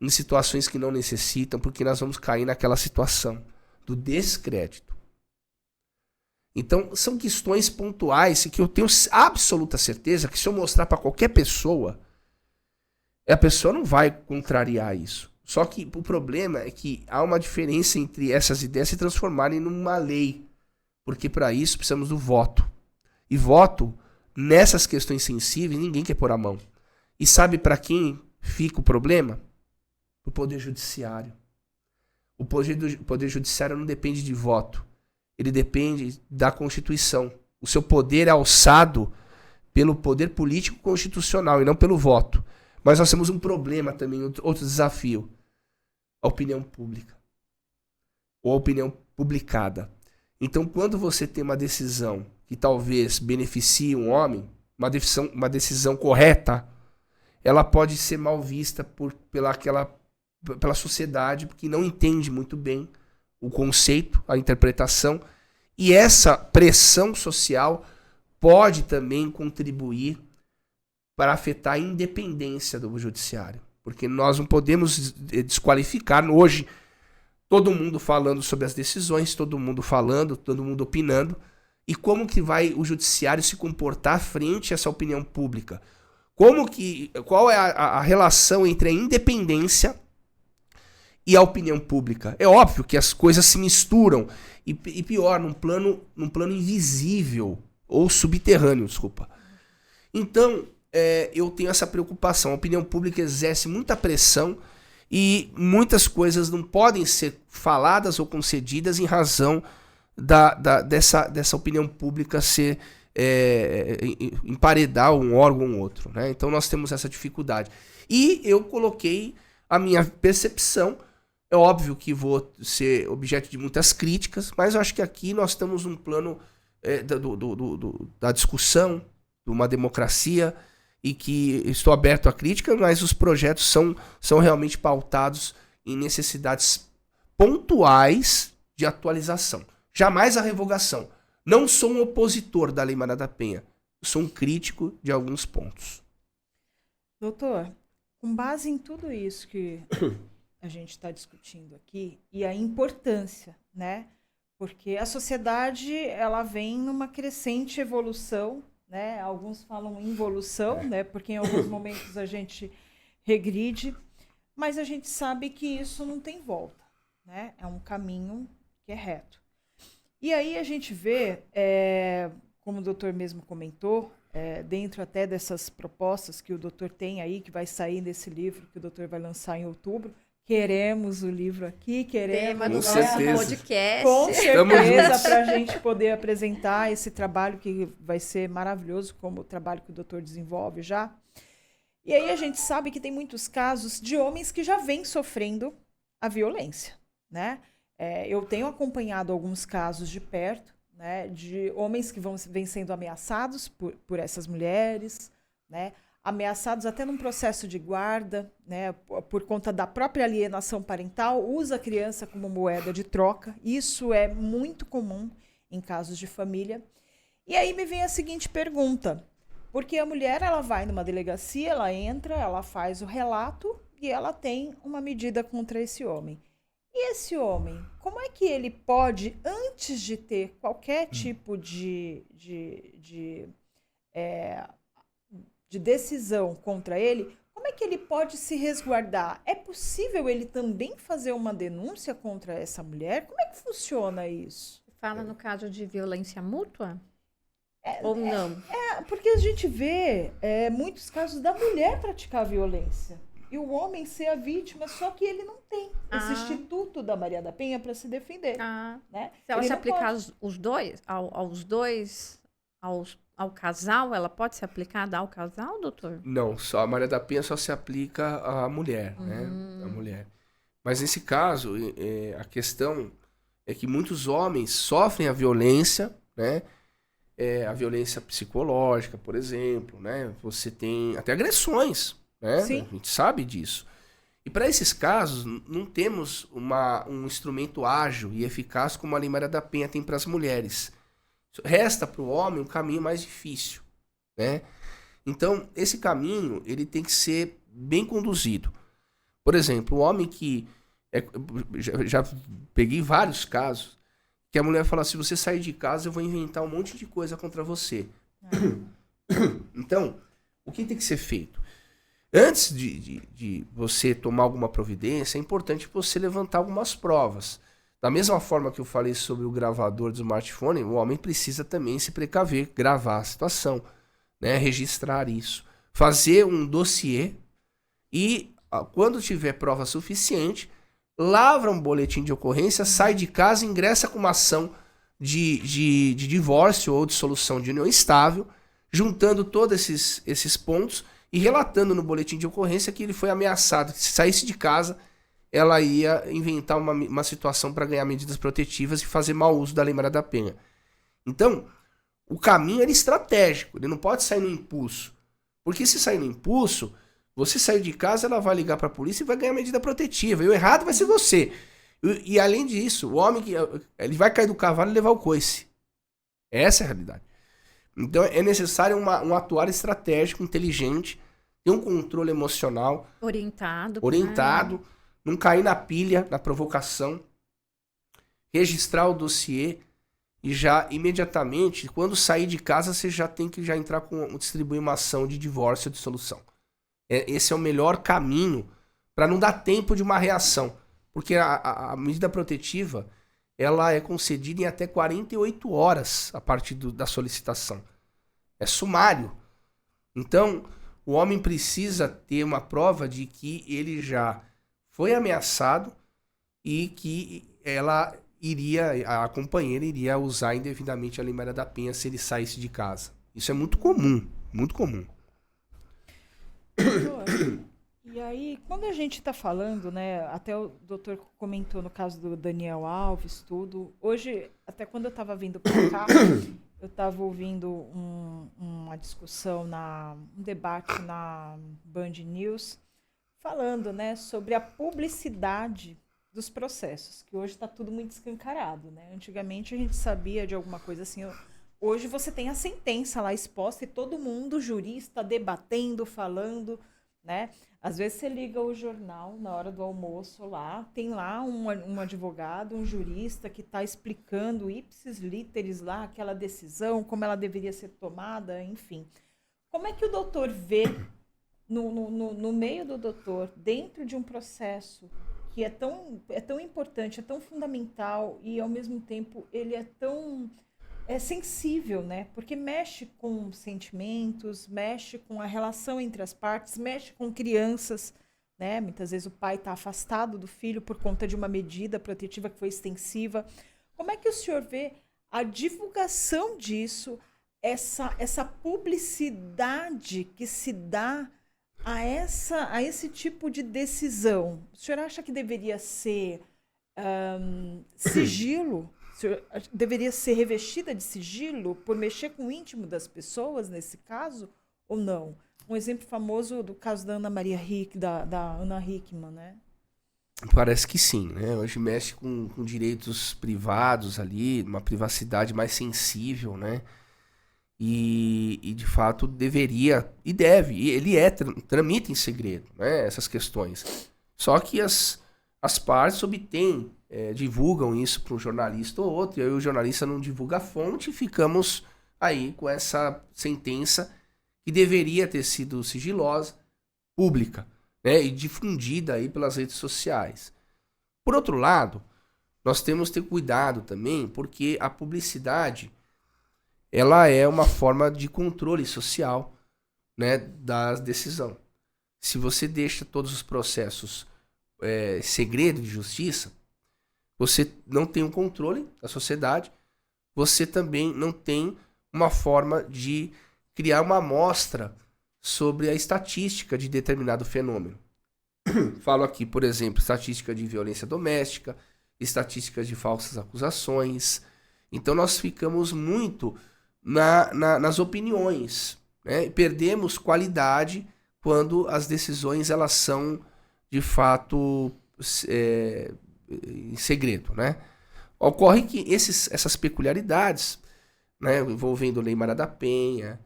em situações que não necessitam, porque nós vamos cair naquela situação do descrédito. Então, são questões pontuais que eu tenho absoluta certeza que se eu mostrar para qualquer pessoa, a pessoa não vai contrariar isso. Só que o problema é que há uma diferença entre essas ideias se transformarem numa lei, porque para isso precisamos do voto. E voto, nessas questões sensíveis, ninguém quer pôr a mão. E sabe para quem fica o problema? O Poder Judiciário. O Poder Judiciário não depende de voto. Ele depende da Constituição. O seu poder é alçado pelo poder político constitucional e não pelo voto. Mas nós temos um problema também, outro desafio. A opinião pública. Ou a opinião publicada. Então, quando você tem uma decisão que talvez beneficie um homem, uma decisão correta, ela pode ser mal vista pela sociedade, porque não entende muito bem o conceito, a interpretação, e essa pressão social pode também contribuir para afetar a independência do judiciário, porque nós não podemos desqualificar. Hoje, todo mundo falando sobre as decisões, todo mundo falando, todo mundo opinando, e como que vai o judiciário se comportar frente a essa opinião pública. Qual é a relação entre a independência e a opinião pública? É óbvio que as coisas se misturam, e pior, num plano invisível, ou subterrâneo, desculpa. Então, eu tenho essa preocupação. A opinião pública exerce muita pressão e muitas coisas não podem ser faladas ou concedidas em razão dessa opinião pública ser emparedar um órgão ou outro, né? Então nós temos essa dificuldade. E eu coloquei a minha percepção. É óbvio que vou ser objeto de muitas críticas, mas eu acho que aqui nós estamos num plano da discussão, de uma democracia, e que estou aberto à crítica, mas os projetos são realmente pautados em necessidades pontuais de atualização. Jamais a revogação. Não sou um opositor da Lei Maria da Penha. Sou um crítico de alguns pontos. Doutor, com base em tudo isso que a gente está discutindo aqui e a importância, né? Porque a sociedade ela vem numa crescente evolução, né? Alguns falam involução, né? Porque em alguns momentos a gente regride, mas a gente sabe que isso não tem volta, né? É um caminho que é reto. E aí a gente vê, como o doutor mesmo comentou, dentro até dessas propostas que o doutor tem aí, que vai sair nesse livro que o doutor vai lançar em outubro. Queremos o livro aqui, queremos no nosso podcast. Com certeza, para a gente poder apresentar esse trabalho que vai ser maravilhoso, como o trabalho que o doutor desenvolve já. E aí a gente sabe que tem muitos casos de homens que já vêm sofrendo a violência, né? Eu tenho acompanhado alguns casos de perto, né, de homens que vêm sendo ameaçados por essas mulheres, né? Ameaçados até num processo de guarda, né, por conta da própria alienação parental, usa a criança como moeda de troca. Isso é muito comum em casos de família. E aí me vem a seguinte pergunta, porque a mulher ela vai numa delegacia, ela entra, ela faz o relato e ela tem uma medida contra esse homem. E esse homem, como é que ele pode, antes de ter qualquer tipo de decisão contra ele, como é que ele pode se resguardar? É possível ele também fazer uma denúncia contra essa mulher? Como é que funciona isso? Fala no caso de violência mútua? Ou não? Porque a gente vê muitos casos da mulher praticar violência e o homem ser a vítima, só que ele não tem esse instituto da Maria da Penha para se defender. Né? Se ela se aplicar ao casal, ela pode ser aplicada ao casal, doutor? Não, só a Maria da Penha só se aplica à mulher, né? A mulher. Mas nesse caso, a questão é que muitos homens sofrem a violência, né? A violência psicológica, por exemplo, né? Você tem até agressões, né? Sim. A gente sabe disso. E para esses casos, não temos um instrumento ágil e eficaz como a Lei Maria da Penha tem para as mulheres. Resta para o homem um caminho mais difícil, né? Então, esse caminho ele tem que ser bem conduzido. Por exemplo, o homem que... já peguei vários casos que a mulher fala, se você sair de casa, eu vou inventar um monte de coisa contra você. Então, o que tem que ser feito? Antes de você tomar alguma providência, é importante você levantar algumas provas. Da mesma forma que eu falei sobre o gravador do smartphone, o homem precisa também se precaver, gravar a situação, né? Registrar isso. Fazer um dossiê e, quando tiver prova suficiente, lavra um boletim de ocorrência, sai de casa e ingressa com uma ação de divórcio ou de dissolução de união estável, juntando todos esses pontos e relatando no boletim de ocorrência que ele foi ameaçado, que se saísse de casa, ela ia inventar uma situação para ganhar medidas protetivas e fazer mau uso da Lei Maria da Penha. Então, o caminho era estratégico, ele não pode sair no impulso. Porque se sair no impulso, você sair de casa, ela vai ligar para a polícia e vai ganhar medida protetiva. E o errado vai ser você. E além disso, o homem ele vai cair do cavalo e levar o coice. Essa é a realidade. Então é necessário um atuar estratégico, inteligente, ter um controle emocional. Orientado. Não cair na pilha, na provocação. Registrar o dossiê e já imediatamente, quando sair de casa, você já tem que já entrar distribuir uma ação de divórcio ou dissolução. Esse é o melhor caminho para não dar tempo de uma reação. Porque a medida protetiva, ela é concedida em até 48 horas a partir da solicitação. É sumário. Então, o homem precisa ter uma prova de que ele já foi ameaçado e que a companheira iria usar indevidamente a Lei Maria da Penha se ele saísse de casa. Isso é muito comum, muito comum. E aí, quando a gente está falando, né, até o doutor comentou no caso do Daniel Alves, tudo, hoje, até quando eu estava vindo para cá, eu estava ouvindo uma discussão, um debate na Band News, falando, né, sobre a publicidade dos processos, que hoje está tudo muito escancarado, né? Antigamente a gente sabia de alguma coisa assim. Hoje você tem a sentença lá exposta e todo mundo, jurista, debatendo, falando, né? Às vezes você liga o jornal na hora do almoço lá, tem lá um advogado, um jurista que está explicando ipsis literis lá aquela decisão, como ela deveria ser tomada, enfim. Como é que o doutor vê no meio do doutor, dentro de um processo que é tão importante, é tão fundamental e, ao mesmo tempo, ele é tão sensível, né? Porque mexe com sentimentos, mexe com a relação entre as partes, mexe com crianças, né? Muitas vezes o pai está afastado do filho por conta de uma medida protetiva que foi extensiva. Como é que o senhor vê a divulgação disso, essa publicidade que se dá a esse tipo de decisão? O senhor acha que deveria ser sigilo? O senhor deveria ser revestida de sigilo por mexer com o íntimo das pessoas, nesse caso, ou não? Um exemplo famoso do caso da Ana Maria da Ana Hickman, né? Parece que sim, né? Hoje mexe com direitos privados ali, uma privacidade mais sensível, né? E de fato deveria, e deve, e ele tramita em segredo, né, essas questões. Só que as partes obtêm, divulgam isso para um jornalista ou outro, e aí o jornalista não divulga a fonte e ficamos aí com essa sentença que deveria ter sido sigilosa, pública, né, e difundida aí pelas redes sociais. Por outro lado, nós temos que ter cuidado também, porque a publicidade ela é uma forma de controle social, né, da decisão. Se você deixa todos os processos segredo de justiça, você não tem um controle da sociedade, você também não tem uma forma de criar uma amostra sobre a estatística de determinado fenômeno. Falo aqui, por exemplo, estatística de violência doméstica, estatísticas de falsas acusações. Então nós ficamos muito nas opiniões, né? E perdemos qualidade quando as decisões elas são de fato em segredo, né? Ocorre que essas peculiaridades, né, envolvendo Lei Maria da Penha,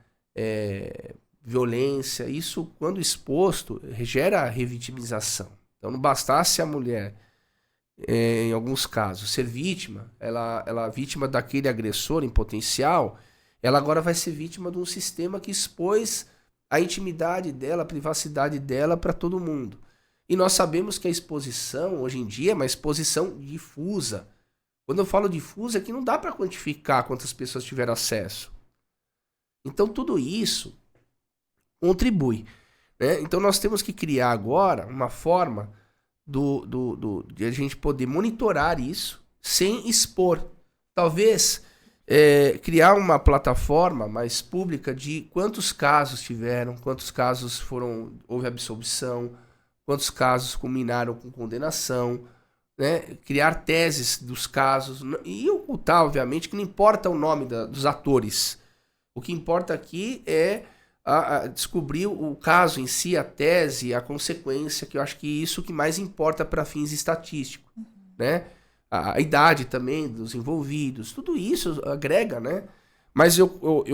violência, isso quando exposto gera revitimização. Então não bastasse a mulher, em alguns casos, ser vítima, ela vítima daquele agressor em potencial, ela agora vai ser vítima de um sistema que expôs a intimidade dela, a privacidade dela para todo mundo. E nós sabemos que a exposição, hoje em dia, é uma exposição difusa. Quando eu falo difusa, é que não dá para quantificar quantas pessoas tiveram acesso. Então, tudo isso contribui, né? Então, nós temos que criar agora uma forma de a gente poder monitorar isso sem expor. Talvez criar uma plataforma mais pública de quantos casos tiveram, quantos casos houve absolvição, quantos casos culminaram com condenação, né? Criar teses dos casos e ocultar, obviamente, que não importa o nome dos atores. O que importa aqui é descobrir o caso em si, a tese, a consequência, que eu acho que isso que mais importa para fins estatísticos, né? A idade também dos envolvidos, tudo isso agrega, né? Mas eu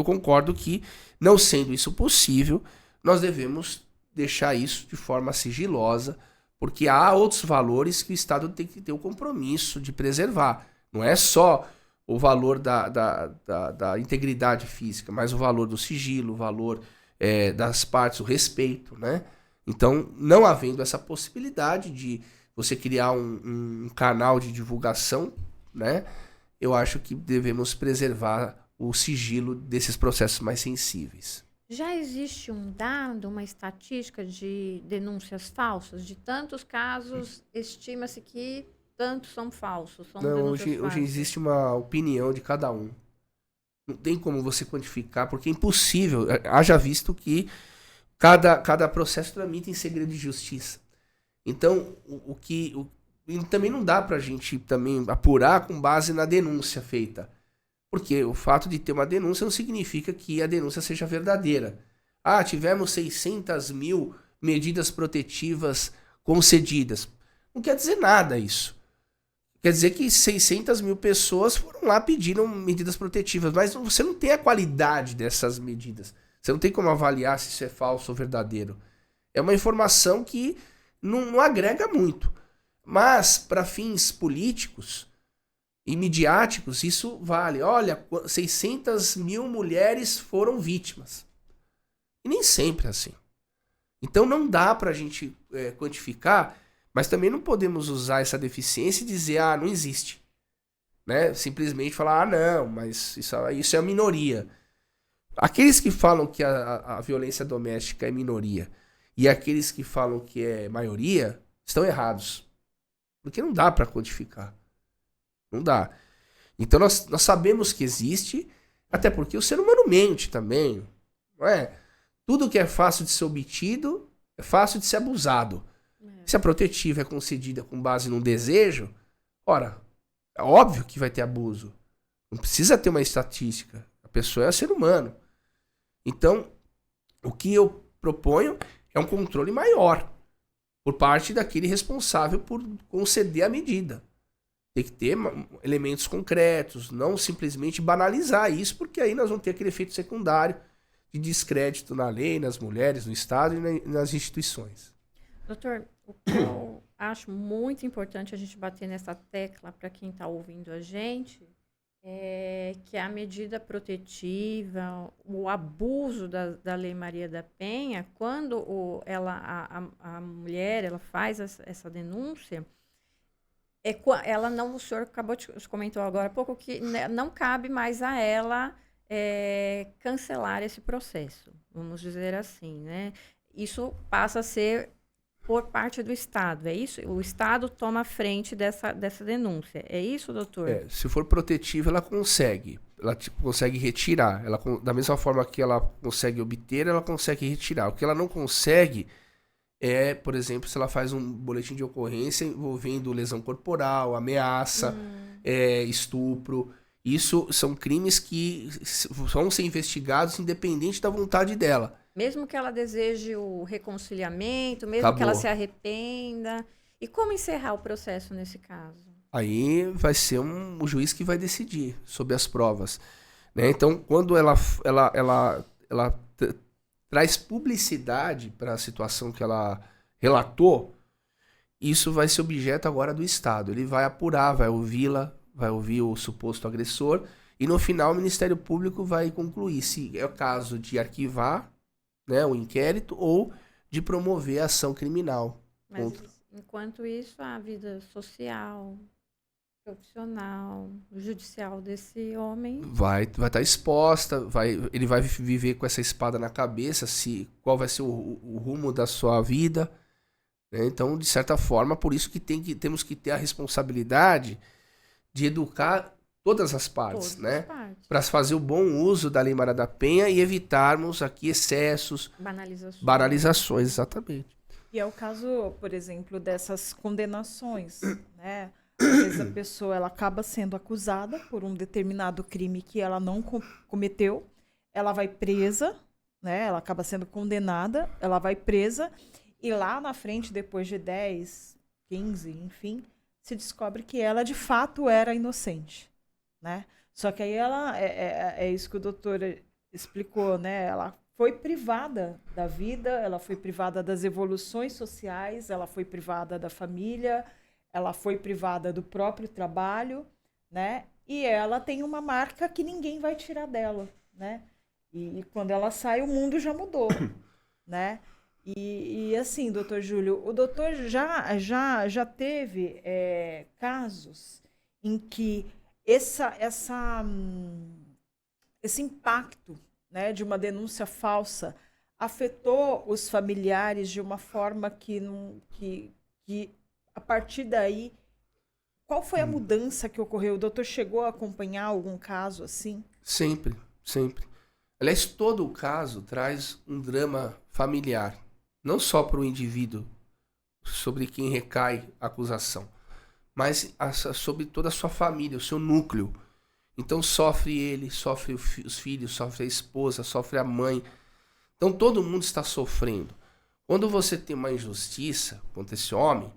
concordo que, não sendo isso possível, nós devemos deixar isso de forma sigilosa, porque há outros valores que o Estado tem que ter o compromisso de preservar. Não é só o valor da integridade física, mas o valor do sigilo, o valor das partes, o respeito, né? Então, não havendo essa possibilidade de você criar um canal de divulgação, né? Eu acho que devemos preservar o sigilo desses processos mais sensíveis. Já existe um dado, uma estatística de denúncias falsas? De tantos casos, estima-se que tantos são falsos, são Não, denúncias hoje falsas. existe uma opinião de cada um. Não tem como você quantificar, porque é impossível. Haja visto que cada processo tramita em segredo de justiça. Então, e também não dá pra gente também apurar com base na denúncia feita. Porque o fato de ter uma denúncia não significa que a denúncia seja verdadeira. Ah, tivemos 600 mil medidas protetivas concedidas. Não quer dizer nada isso. Quer dizer que 600 mil pessoas foram lá pedindo medidas protetivas, mas você não tem a qualidade dessas medidas. Você não tem como avaliar se isso é falso ou verdadeiro. É uma informação que não agrega muito. Mas, para fins políticos e midiáticos, isso vale. Olha, 600 mil mulheres foram vítimas. E nem sempre é assim. Então não dá para a gente quantificar, mas também não podemos usar essa deficiência e dizer, não existe. Né? Simplesmente falar, não, mas isso é a minoria. Aqueles que falam que a violência doméstica é minoria e aqueles que falam que é maioria estão errados. Porque não dá para quantificar. Não dá. Então nós sabemos que existe, até porque o ser humano mente também. Não é? Tudo que é fácil de ser obtido é fácil de ser abusado. Se a protetiva é concedida com base num desejo, ora, é óbvio que vai ter abuso. Não precisa ter uma estatística. A pessoa é ser humano. Então, o que eu proponho é um controle maior por parte daquele responsável por conceder a medida. Tem que ter elementos concretos, não simplesmente banalizar isso, porque aí nós vamos ter aquele efeito secundário de descrédito na lei, nas mulheres, no Estado e nas instituições. Doutor, o que eu acho muito importante a gente bater nessa tecla para quem está ouvindo a gente é que a medida protetiva, o abuso da Lei Maria da Penha, quando a mulher ela faz essa denúncia, ela não, o senhor comentou agora há pouco que não cabe mais a ela cancelar esse processo, vamos dizer assim, né? Isso passa a ser por parte do Estado, é isso? O Estado toma a frente dessa denúncia, é isso, doutor? Se for protetiva, ela consegue retirar. Da mesma forma que ela consegue obter, ela consegue retirar. O que ela não consegue é, por exemplo, se ela faz um boletim de ocorrência envolvendo lesão corporal, ameaça, estupro. Isso são crimes que vão ser investigados independente da vontade dela. Mesmo que ela deseje o reconciliamento, mesmo Acabou. que ela se arrependa. E como encerrar o processo nesse caso? Aí vai ser o juiz que vai decidir sobre as provas. Né? Então, quando ela traz publicidade para a situação que ela relatou, isso vai ser objeto agora do Estado. Ele vai apurar, vai ouvi-la, vai ouvir o suposto agressor e no final o Ministério Público vai concluir se é o caso de arquivar, né, o inquérito ou de promover a ação criminal. Mas enquanto isso, a vida social, profissional, judicial desse homem vai estar exposta, ele vai viver com essa espada na cabeça, qual vai ser o rumo da sua vida. Né? Então, de certa forma, por isso que temos que ter a responsabilidade de educar todas as partes, né? Para fazer o bom uso da Lei Maria da Penha e evitarmos aqui excessos, banalizações, exatamente. E é o caso, por exemplo, dessas condenações, né? Às vezes a pessoa ela acaba sendo acusada por um determinado crime que ela não cometeu, ela vai presa, né? Ela acaba sendo condenada, ela vai presa e lá na frente, depois de 10, 15, enfim, se descobre que ela de fato era inocente, né? Só que aí ela é isso que o doutor explicou, né? Ela foi privada da vida, ela foi privada das evoluções sociais, ela foi privada da família, ela foi privada do próprio trabalho, né? e ela tem uma marca que ninguém vai tirar dela, né? E quando ela sai, o mundo já mudou, né? E assim, doutor Júlio, o doutor já teve casos em que esse impacto, né, de uma denúncia falsa afetou os familiares de uma forma que a partir daí, qual foi a mudança que ocorreu? O doutor chegou a acompanhar algum caso assim? Sempre, sempre. Aliás, todo o caso traz um drama familiar, não só para o indivíduo sobre quem recai a acusação, mas sobre toda a sua família, o seu núcleo. Então sofre ele, sofre os filhos, sofre a esposa, sofre a mãe. Então todo mundo está sofrendo. Quando você tem uma injustiça contra esse homem,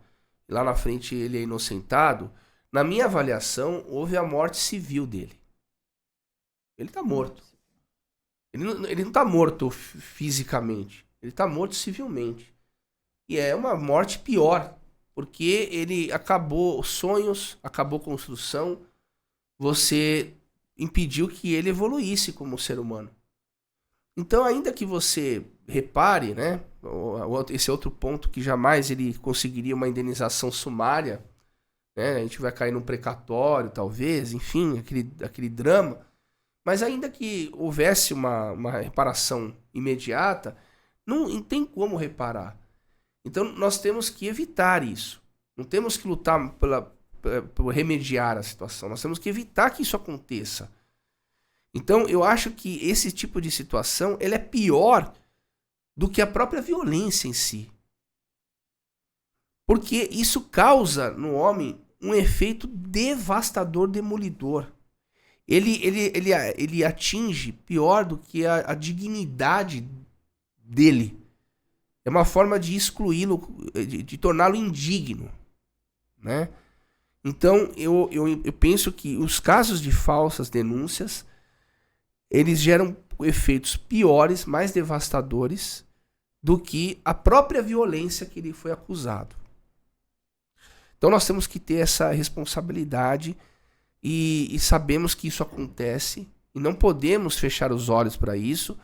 e lá na frente ele é inocentado, na minha avaliação, houve a morte civil dele. Ele está morto. Ele não está morto fisicamente, ele está morto civilmente. E é uma morte pior, porque ele acabou sonhos, acabou construção, você impediu que ele evoluísse como ser humano. Então, ainda que você repare, né, esse outro ponto que jamais ele conseguiria uma indenização sumária, né, a gente vai cair num precatório, talvez, enfim, aquele drama. Mas ainda que houvesse uma reparação imediata, não tem como reparar. Então nós temos que evitar isso. Não temos que lutar por remediar a situação. Nós temos que evitar que isso aconteça. Então eu acho que esse tipo de situação ele é pior do que a própria violência em si. Porque isso causa no homem um efeito devastador, demolidor. Ele atinge pior do que a dignidade dele. É uma forma de excluí-lo, de torná-lo indigno, né? Então, eu penso que os casos de falsas denúncias, eles geram efeitos piores, mais devastadores, do que a própria violência que ele foi acusado. Então, nós temos que ter essa responsabilidade e sabemos que isso acontece e não podemos fechar os olhos para isso.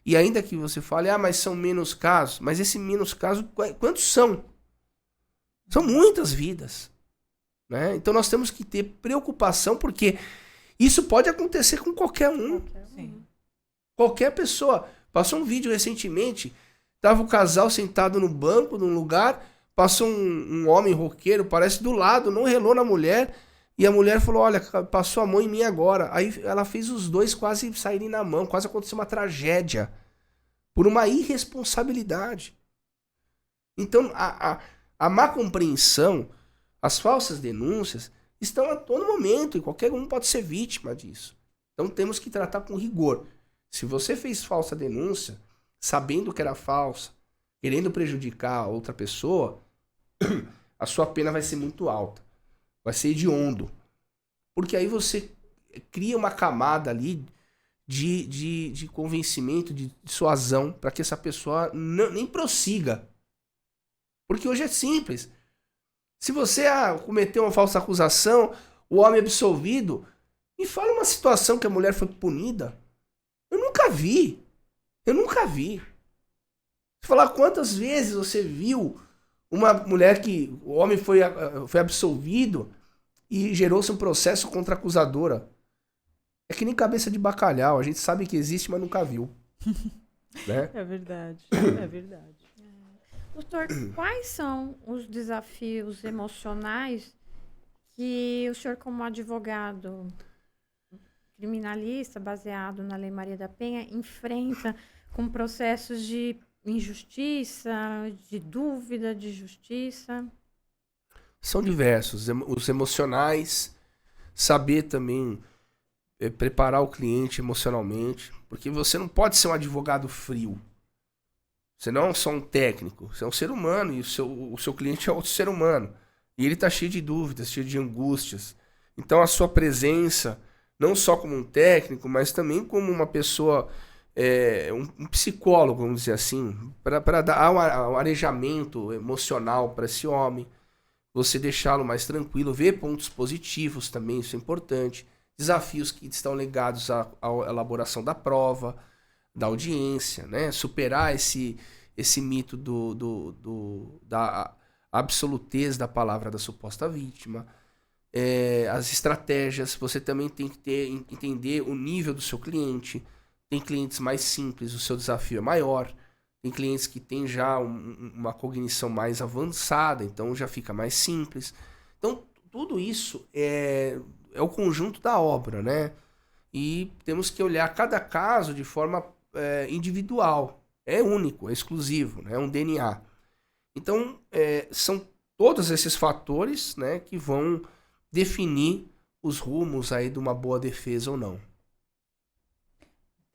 E ainda que você fale, mas são menos casos, mas esse menos casos, quantos são? São muitas vidas, né? Então nós temos que ter preocupação, porque isso pode acontecer com qualquer um. Sim. Qualquer pessoa. Passou um vídeo recentemente, tava o casal sentado no banco, num lugar, passou um homem roqueiro, parece do lado, não relou na mulher, e a mulher falou, olha, passou a mão em mim agora. Aí ela fez os dois quase saírem na mão, quase aconteceu uma tragédia, por uma irresponsabilidade. Então, a má compreensão, as falsas denúncias, estão a todo momento, e qualquer um pode ser vítima disso. Então temos que tratar com rigor. Se você fez falsa denúncia, sabendo que era falsa, querendo prejudicar a outra pessoa, a sua pena vai ser muito alta. Vai ser hediondo. Porque aí você cria uma camada ali de convencimento, de dissuasão, para que essa pessoa nem prossiga. Porque hoje é simples. Se você cometeu uma falsa acusação, o homem é absolvido, me fala uma situação que a mulher foi punida. Eu nunca vi. Você falar quantas vezes você viu uma mulher que o homem foi absolvido e gerou-se um processo contra a acusadora. É que nem cabeça de bacalhau. A gente sabe que existe, mas nunca viu. Né? É verdade. É verdade. Doutor, quais são os desafios emocionais que o senhor, como advogado criminalista, baseado na Lei Maria da Penha, enfrenta com processos de injustiça, de dúvida, de justiça? São diversos. Os emocionais, saber também preparar o cliente emocionalmente, porque você não pode ser um advogado frio. Você não é só um técnico, você é um ser humano e o seu cliente é outro ser humano. E ele está cheio de dúvidas, cheio de angústias. Então a sua presença, não só como um técnico, mas também como uma pessoa, um psicólogo, vamos dizer assim, para dar um arejamento emocional para esse homem, você deixá-lo mais tranquilo, ver pontos positivos também, isso é importante. desafios que estão ligados à elaboração da prova, da audiência, né? Superar esse mito da absolutez da palavra da suposta vítima. As estratégias, você também tem que entender o nível do seu cliente. Tem clientes mais simples, o seu desafio é maior. Tem clientes que têm já uma cognição mais avançada, então já fica mais simples. Então, tudo isso é o conjunto da obra, né? E temos que olhar cada caso de forma individual. É único, é exclusivo, né? É um DNA. Então, são todos esses fatores, né, que vão definir os rumos aí de uma boa defesa ou não.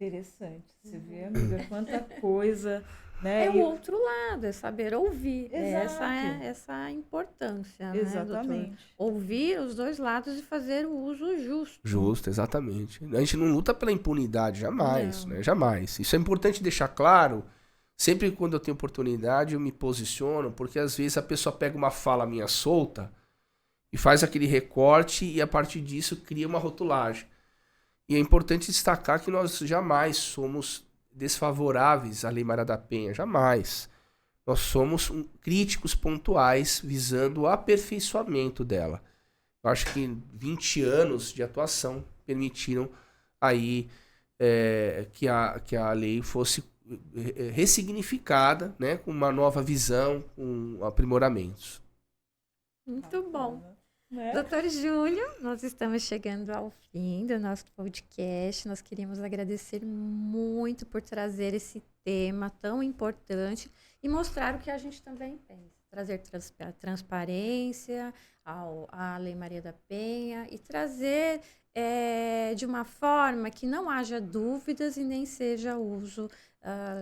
Interessante. Você vê, amiga, quanta coisa, né? É o outro lado, é saber ouvir. Exato. Essa a importância, né, Exatamente. doutor? Ouvir os dois lados e fazer o uso justo. Justo, exatamente. A gente não luta pela impunidade, jamais, Não. né? Jamais. Isso é importante deixar claro. Sempre quando eu tenho oportunidade, eu me posiciono, porque às vezes a pessoa pega uma fala minha solta e faz aquele recorte e a partir disso cria uma rotulagem. E é importante destacar que nós jamais somos desfavoráveis à Lei Maria da Penha, jamais. Nós somos críticos pontuais visando o aperfeiçoamento dela. Eu acho que 20 anos de atuação permitiram aí que a lei fosse ressignificada, né, com uma nova visão, com aprimoramentos. Muito bom. Né? Doutor Júlio, nós estamos chegando ao fim do nosso podcast. Nós queríamos agradecer muito por trazer esse tema tão importante e mostrar o que a gente também pensa. Trazer transparência à Lei Maria da Penha e trazer de uma forma que não haja dúvidas e nem seja uso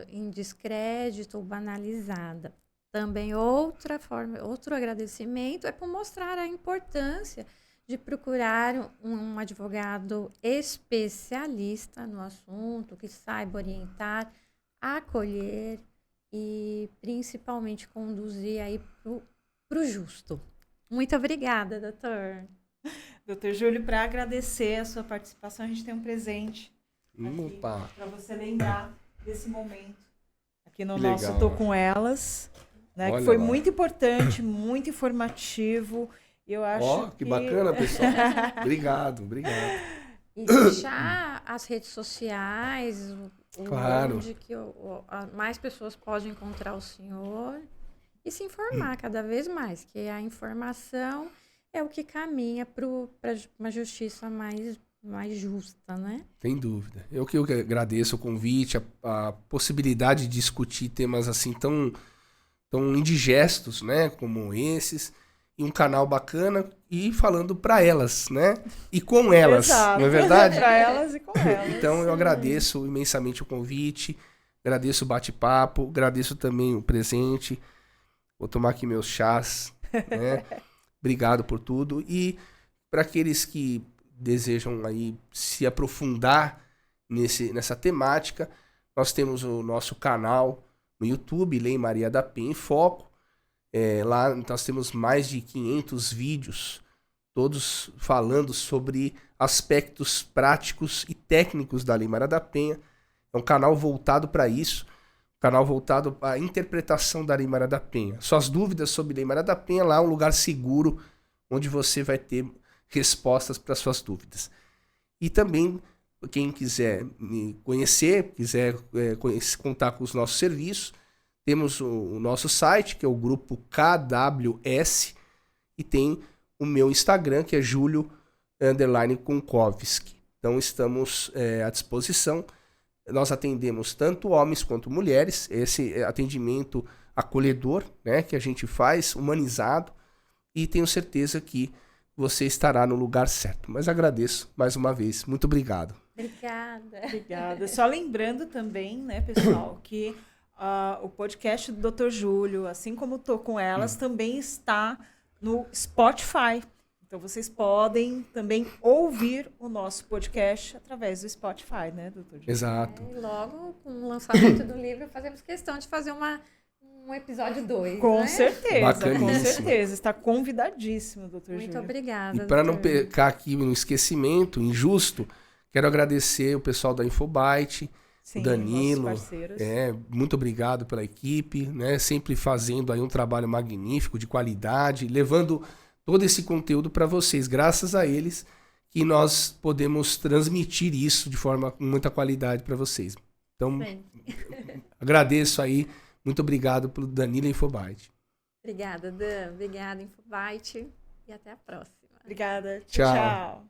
em descrédito ou banalizada. Também outro agradecimento é por mostrar a importância de procurar um advogado especialista no assunto, que saiba orientar, acolher e principalmente conduzir aí para o justo. Muito obrigada, doutor. Doutor Júlio, para agradecer a sua participação, a gente tem um presente Opa! para você lembrar desse momento aqui no Que nosso legal. Tô Com Elas, né, que Olha foi lá. muito importante, muito informativo. E eu acho Ó, que bacana, pessoal. Obrigado. E deixar as redes sociais, Claro. onde que mais pessoas podem encontrar o senhor e se informar cada vez mais, que a informação é o que caminha para uma justiça mais justa, né? Sem dúvida. Eu que agradeço o convite, a possibilidade de discutir temas assim tão indigestos, né, como esses, e um canal bacana e falando para elas, né? E com elas, Exato. não é verdade? Para elas e com elas. Então eu agradeço imensamente o convite, agradeço o bate-papo, agradeço também o presente. Vou tomar aqui meus chás, né? Obrigado por tudo. E para aqueles que desejam aí se aprofundar nessa temática, nós temos o nosso canal no YouTube, Lei Maria da Penha em Foco. Lá nós temos mais de 500 vídeos, todos falando sobre aspectos práticos e técnicos da Lei Maria da Penha. É um canal voltado para isso, canal voltado à interpretação da Lei Maria da Penha. Suas dúvidas sobre Lei Maria da Penha, lá é um lugar seguro, onde você vai ter respostas para suas dúvidas. E também, quem quiser me conhecer, quiser contar com os nossos serviços, temos o nosso site, que é o grupo KWS, e tem o meu Instagram, que é Julio_Kunkowski. Então estamos à disposição. Nós atendemos tanto homens quanto mulheres, esse atendimento acolhedor, né, que a gente faz, humanizado, e tenho certeza que você estará no lugar certo. Mas agradeço mais uma vez. Muito obrigado. Obrigada. Obrigada. Só lembrando também, né, pessoal, que o podcast do Dr. Júlio, assim como Tô Com Elas, também está no Spotify. Então, vocês podem também ouvir o nosso podcast através do Spotify, né, doutor Júlio? Exato. E logo, com o lançamento do livro, fazemos questão de fazer uma um episódio 2, Com né? certeza, com Bacaníssimo. certeza. Está convidadíssimo, doutor Muito Júlio. obrigada. E para não doutor. ficar aqui no esquecimento injusto, quero agradecer o pessoal da Infobyte, Sim, o Danilo. nossos parceiros. Muito obrigado pela equipe, né? Sempre fazendo aí um trabalho magnífico, de qualidade, levando todo esse conteúdo para vocês. Graças a eles que nós podemos transmitir isso de forma com muita qualidade para vocês. Então, Sempre. agradeço aí. Muito obrigado pelo Danilo Infobyte. Obrigada, Dan. Obrigada, Infobyte. E até a próxima. Obrigada. Tchau. Tchau.